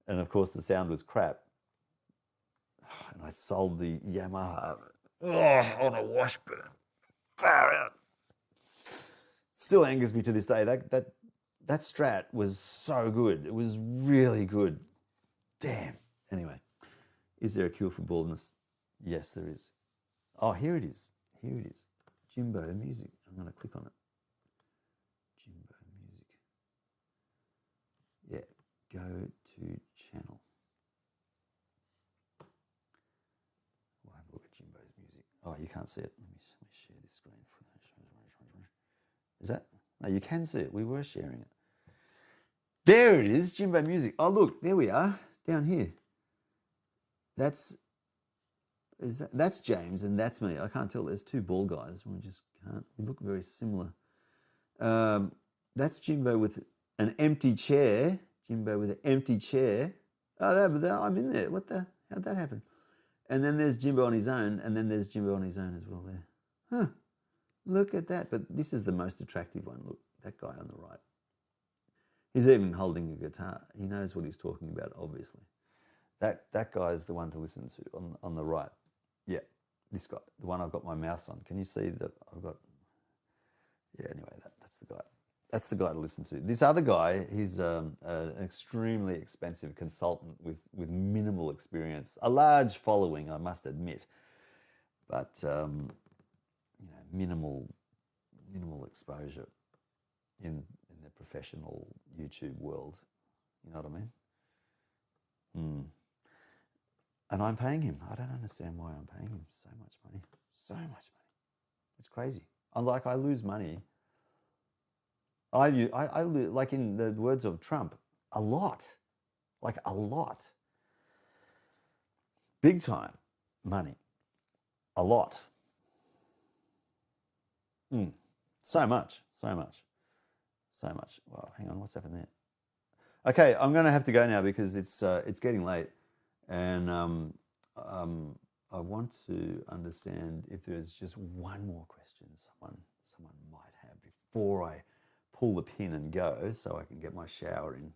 And of course the sound was crap. And I sold the Yamaha on a Washburn. Far out. Still angers me to this day. That Strat was so good. It was really good. Damn. Anyway, is there a cure for baldness? Yes, there is. Oh, here it is. Here it is. Jimbo Music. I'm going to click on it. Jimbo Music. Yeah, go to channel. We'll have a look at Jimbo's music. Oh, you can't see it. Let me share this screen. Is that? No, you can see it. We were sharing it. There it is, Jimbo Music. Oh, look, there we are, down here. That's James and that's me. I can't tell. There's two bald guys. We just can't. We look very similar. That's Jimbo with an empty chair. Jimbo with an empty chair. Oh, I'm in there. How'd that happen? And then there's Jimbo on his own, and then there's Jimbo on his own as well there. Huh. Look at that. But this is the most attractive one. Look, that guy on the right. He's even holding a guitar. He knows what he's talking about, obviously. That guy is the one to listen to on the right. Yeah, this guy, the one I've got my mouse on. Can you see that I've got... Yeah, anyway, that's the guy. That's the guy to listen to. This other guy, he's an extremely expensive consultant with minimal experience. A large following, I must admit. But, minimal exposure in the professional YouTube world. You know what I mean? And I'm paying him. I don't understand why I'm paying him so much money. So much money. It's crazy. I lose money. I lose, like in the words of Trump, a lot. Like a lot. Big time money. A lot. So much. Well, hang on, what's happened there? Okay, I'm going to have to go now because it's getting late, and I want to understand if there's just one more question someone might have before I pull the pin and go, so I can get my shower in,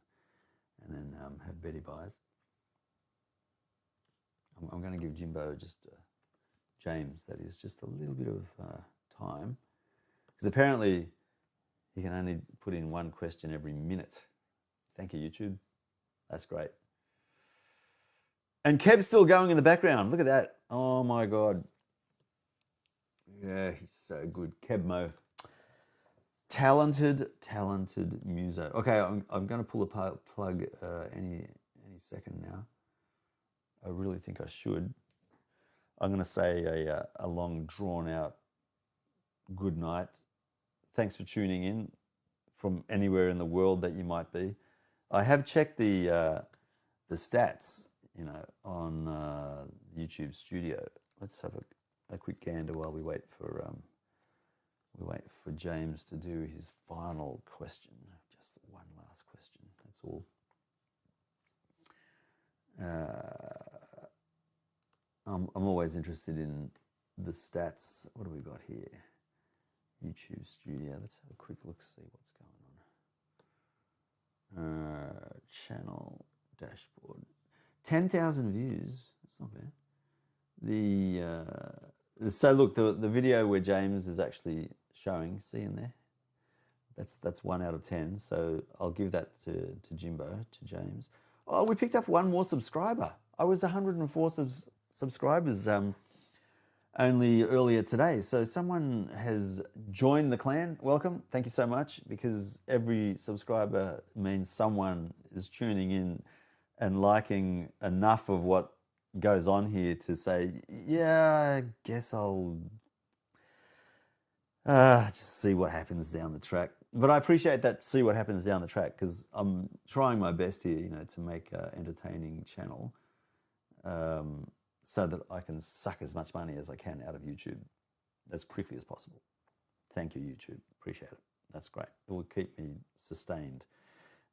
and then have Betty buys. I'm going to give Jimbo James, that is, just a little bit of time, because apparently he can only put in one question every minute. Thank you, YouTube. That's great. And Keb's still going in the background. Look at that. Oh, my God. Yeah, he's so good. Keb Mo. Talented muso. Okay, I'm going to pull a plug any second now. I really think I should. I'm going to say a long, drawn-out good night. Thanks for tuning in from anywhere in the world that you might be. I have checked the stats, on YouTube Studio. Let's have a quick gander while we wait for James to do his final question. Just one last question. That's all. I'm always interested in the stats. What do we got here? YouTube Studio. Let's have a quick look, see what's going on. Channel dashboard. 10,000 views. That's not bad. So look, the video where James is actually showing, see in there? That's 1 out of 10. So I'll give that to Jimbo, to James. Oh, we picked up one more subscriber. I was 104 subscribers only earlier today. So someone has joined the clan. Welcome. Thank you so much, because every subscriber means someone is tuning in and liking enough of what goes on here to say, yeah, I guess I'll just see what happens down the track. But I appreciate that, see what happens down the track, because I'm trying my best here, to make an entertaining channel, so that I can suck as much money as I can out of YouTube as quickly as possible. Thank you, YouTube. Appreciate it. That's great. It will keep me sustained.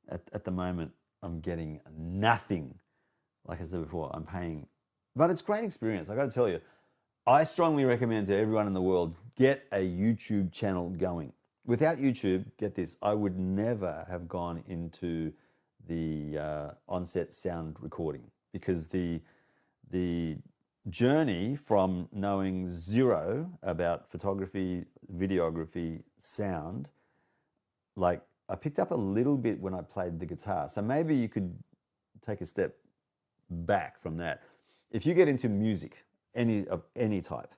At the moment, I'm getting nothing. Like I said before, I'm paying. But it's great experience. I got to tell you, I strongly recommend to everyone in the world, get a YouTube channel going. Without YouTube, get this, I would never have gone into the on-set sound recording, because the journey from knowing zero about photography, videography, sound, like I picked up a little bit when I played the guitar. So maybe you could take a step back from that. If you get into music, of any type,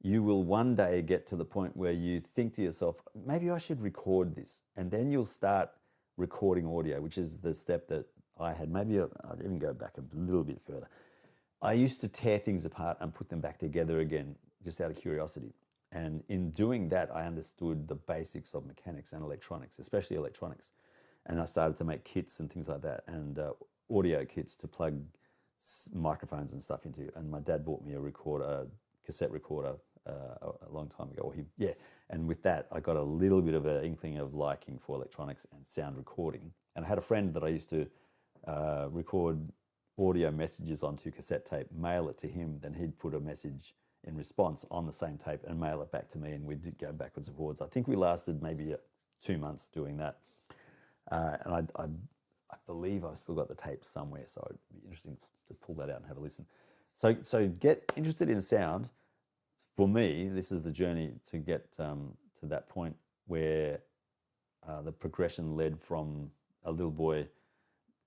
you will one day get to the point where you think to yourself, maybe I should record this. And then you'll start recording audio, which is the step that I had. Maybe I'd even go back a little bit further. I used to tear things apart and put them back together again, just out of curiosity. And in doing that, I understood the basics of mechanics and electronics, especially electronics. And I started to make kits and things like that, and audio kits to plug microphones and stuff into. And my dad bought me a cassette recorder a long time ago. And with that, I got a little bit of an inkling of liking for electronics and sound recording. And I had a friend that I used to record audio messages onto cassette tape, mail it to him, then he'd put a message in response on the same tape and mail it back to me, and we'd go backwards and forwards. I think we lasted maybe 2 months doing that. And I believe I've still got the tape somewhere, so it'd be interesting to pull that out and have a listen. So get interested in sound. For me, this is the journey to get to that point where the progression led from a little boy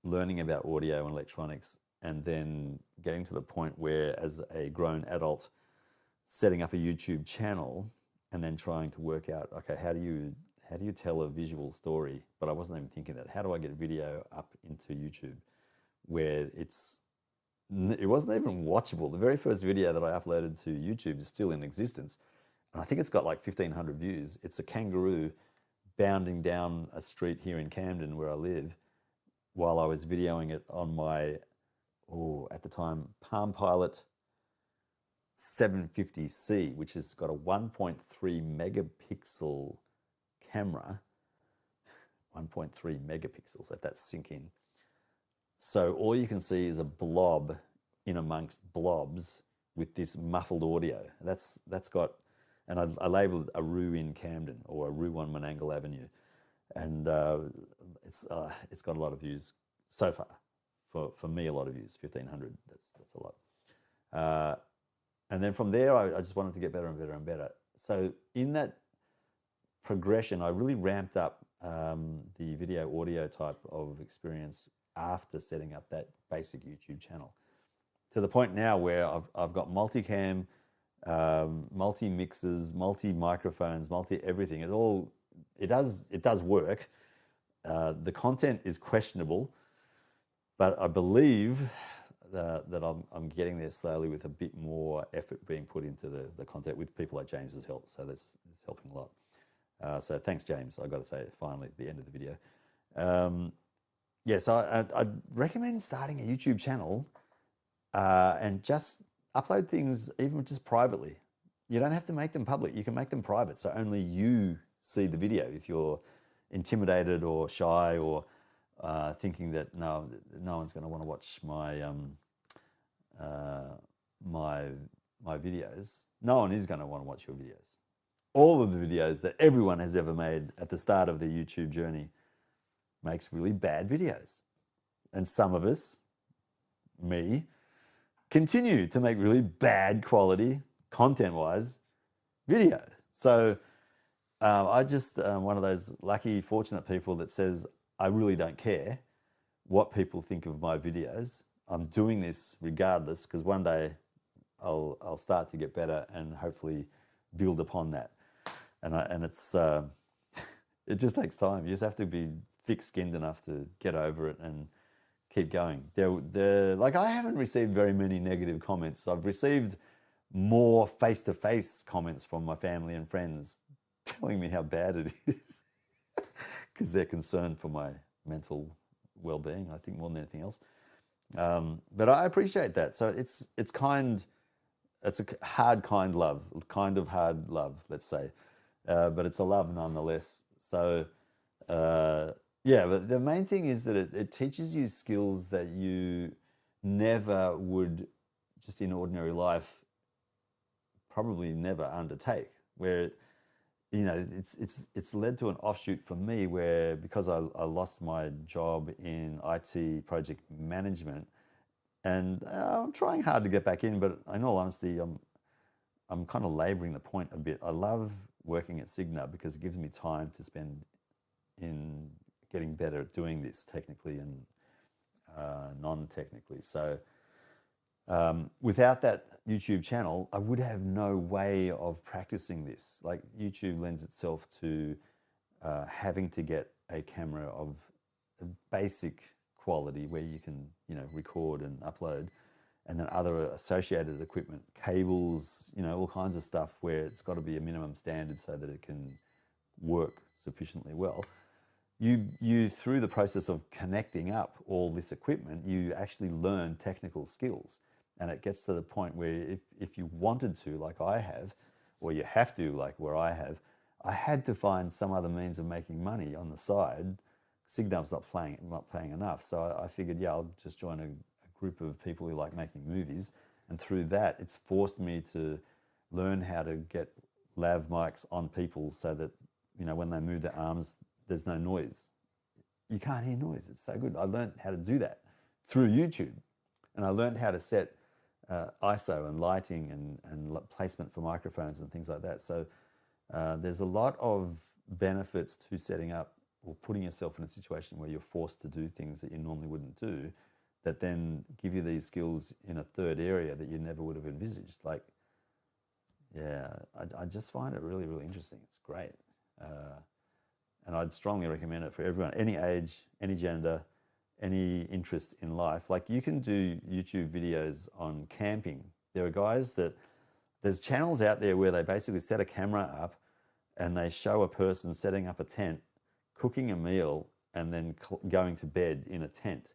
learning about audio and electronics, and then getting to the point where, as a grown adult, setting up a YouTube channel and then trying to work out, okay, how do you tell a visual story? But I wasn't even thinking that. How do I get video up into YouTube where it wasn't even watchable? The very first video that I uploaded to YouTube is still in existence, and I think it's got like 1,500 views. It's a kangaroo bounding down a street here in Camden where I live, while I was videoing it on my, at the time, Palm Pilot 750C, which has got a 1.3 megapixel camera. 1.3 megapixels, let that sink in. So all you can see is a blob in amongst blobs with this muffled audio. That's got, and I labeled a Roo in Camden, or a Roo on Menangle Avenue. And it's got a lot of views so far. For me, a lot of views, 1,500. That's a lot. And then from there, I just wanted to get better and better and better. So in that progression, I really ramped up the video audio type of experience after setting up that basic YouTube channel, to the point now where I've got multicam, multi mixes, multi microphones, multi everything. It does work. The content is questionable, but I believe that I'm getting there slowly, with a bit more effort being put into the content, with people like James's help. So that's helping a lot. So thanks, James. I got to say, finally, at the end of the video. So I'd recommend starting a YouTube channel and just upload things, even just privately. You don't have to make them public. You can make them private, so only you see the video. If you're intimidated or shy, or thinking that no one's going to want to watch my my videos, no one is going to want to watch your videos. All of the videos that everyone has ever made at the start of their YouTube journey makes really bad videos, and some of us, me, continue to make really bad quality, content-wise, videos. So I just one of those lucky, fortunate people that says, I really don't care what people think of my videos. I'm doing this regardless, because one day I'll start to get better and hopefully build upon that. And it's it just takes time. You just have to be thick-skinned enough to get over it and keep going. Like, I haven't received very many negative comments. I've received more face-to-face comments from my family and friends telling me how bad it is because they're concerned for my mental well-being, I think, more than anything else. But I appreciate that. So it's a hard, kind love, kind of hard love, let's say. But it's a love nonetheless. So, yeah, but the main thing is that it teaches you skills that you never would, just in ordinary life, probably never undertake. Where, you know, it's led to an offshoot for me where, because I lost my job in IT project management, and I'm trying hard to get back in, but in all honesty, I'm kind of laboring the point a bit. I love working at Cigna because it gives me time to spend in getting better at doing this technically and non-technically. So without that YouTube channel, I would have no way of practicing this. Like, YouTube lends itself to having to get a camera of a basic quality where you can, you know, record and upload, and then other associated equipment, cables, you know, all kinds of stuff where it's got to be a minimum standard so that it can work sufficiently well. You through the process of connecting up all this equipment, you actually learn technical skills. And it gets to the point where if you wanted to, like I have, or you have to, like where I have, I had to find some other means of making money on the side. Signum's not paying enough. So I figured, yeah, I'll just join a group of people who like making movies. And through that, it's forced me to learn how to get lav mics on people so that, you know, when they move their arms, there's no noise. You can't hear noise. It's so good. I learned how to do that through YouTube. And I learned how to set ISO and lighting and placement for microphones and things like that. So there's a lot of benefits to setting up or putting yourself in a situation where you're forced to do things that you normally wouldn't do, that then give you these skills in a third area that you never would have envisaged. Like, yeah, I just find it really, really interesting. It's great. And I'd strongly recommend it for everyone, any age, any gender, any interest in life. Like, you can do YouTube videos on camping. There are guys there's channels out there where they basically set a camera up and they show a person setting up a tent, cooking a meal, and then going to bed in a tent.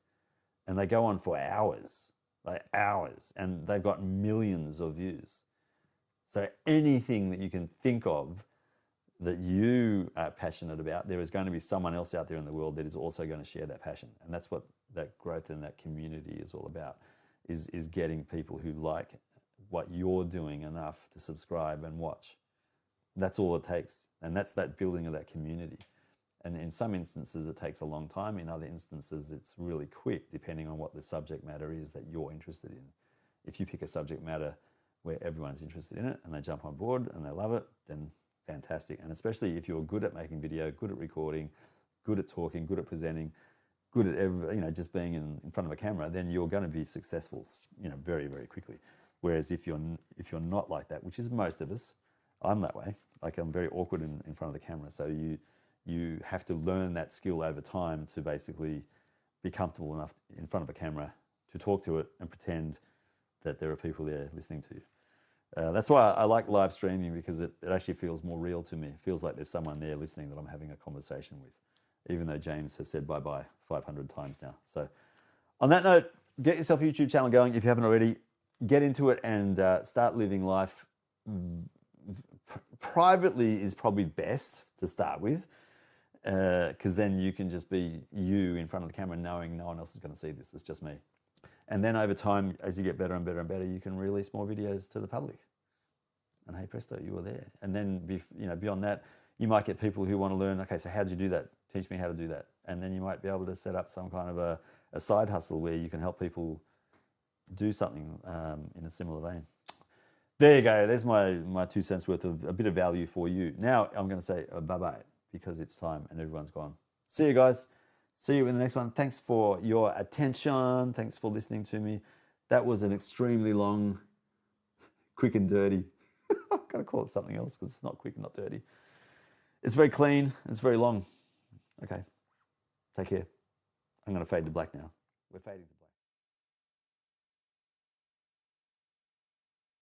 And they go on for hours, like hours, and they've got millions of views. So anything that you can think of that you are passionate about, there is going to be someone else out there in the world that is also going to share that passion. And that's what that growth in that community is all about, is getting people who like what you're doing enough to subscribe and watch. That's all it takes. And that's that building of that community. And in some instances, it takes a long time. In other instances, it's really quick, depending on what the subject matter is that you're interested in. If you pick a subject matter where everyone's interested in it and they jump on board and they love it, then fantastic. And especially if you're good at making video, good at recording, good at talking, good at presenting, good at just being in front of a camera, then you're going to be successful, very, very quickly. Whereas if you're not like that, which is most of us, I'm that way. Like, I'm very awkward in front of the camera. So you have to learn that skill over time to basically be comfortable enough in front of a camera to talk to it and pretend that there are people there listening to you. That's why I like live streaming, because it actually feels more real to me. It feels like there's someone there listening that I'm having a conversation with, even though James has said bye-bye 500 times now. So on that note, get yourself a YouTube channel going if you haven't already. Get into it and start living life. Privately is probably best to start with, because then you can just be you in front of the camera, knowing no one else is going to see this. It's just me. And then over time, as you get better and better and better, you can release more videos to the public. And hey presto, you were there. And then beyond that, you might get people who want to learn, okay, so how did you do that? Teach me how to do that. And then you might be able to set up some kind of a side hustle where you can help people do something in a similar vein. There you go. There's my 2 cents worth of a bit of value for you. Now I'm going to say bye-bye, because it's time and everyone's gone. See you guys. See you in the next one. Thanks for your attention. Thanks for listening to me. That was an extremely long quick and dirty. I've got to call it something else because it's not quick and not dirty. It's very clean. It's very long. Okay. Take care. I'm going to fade to black now. We're fading to black.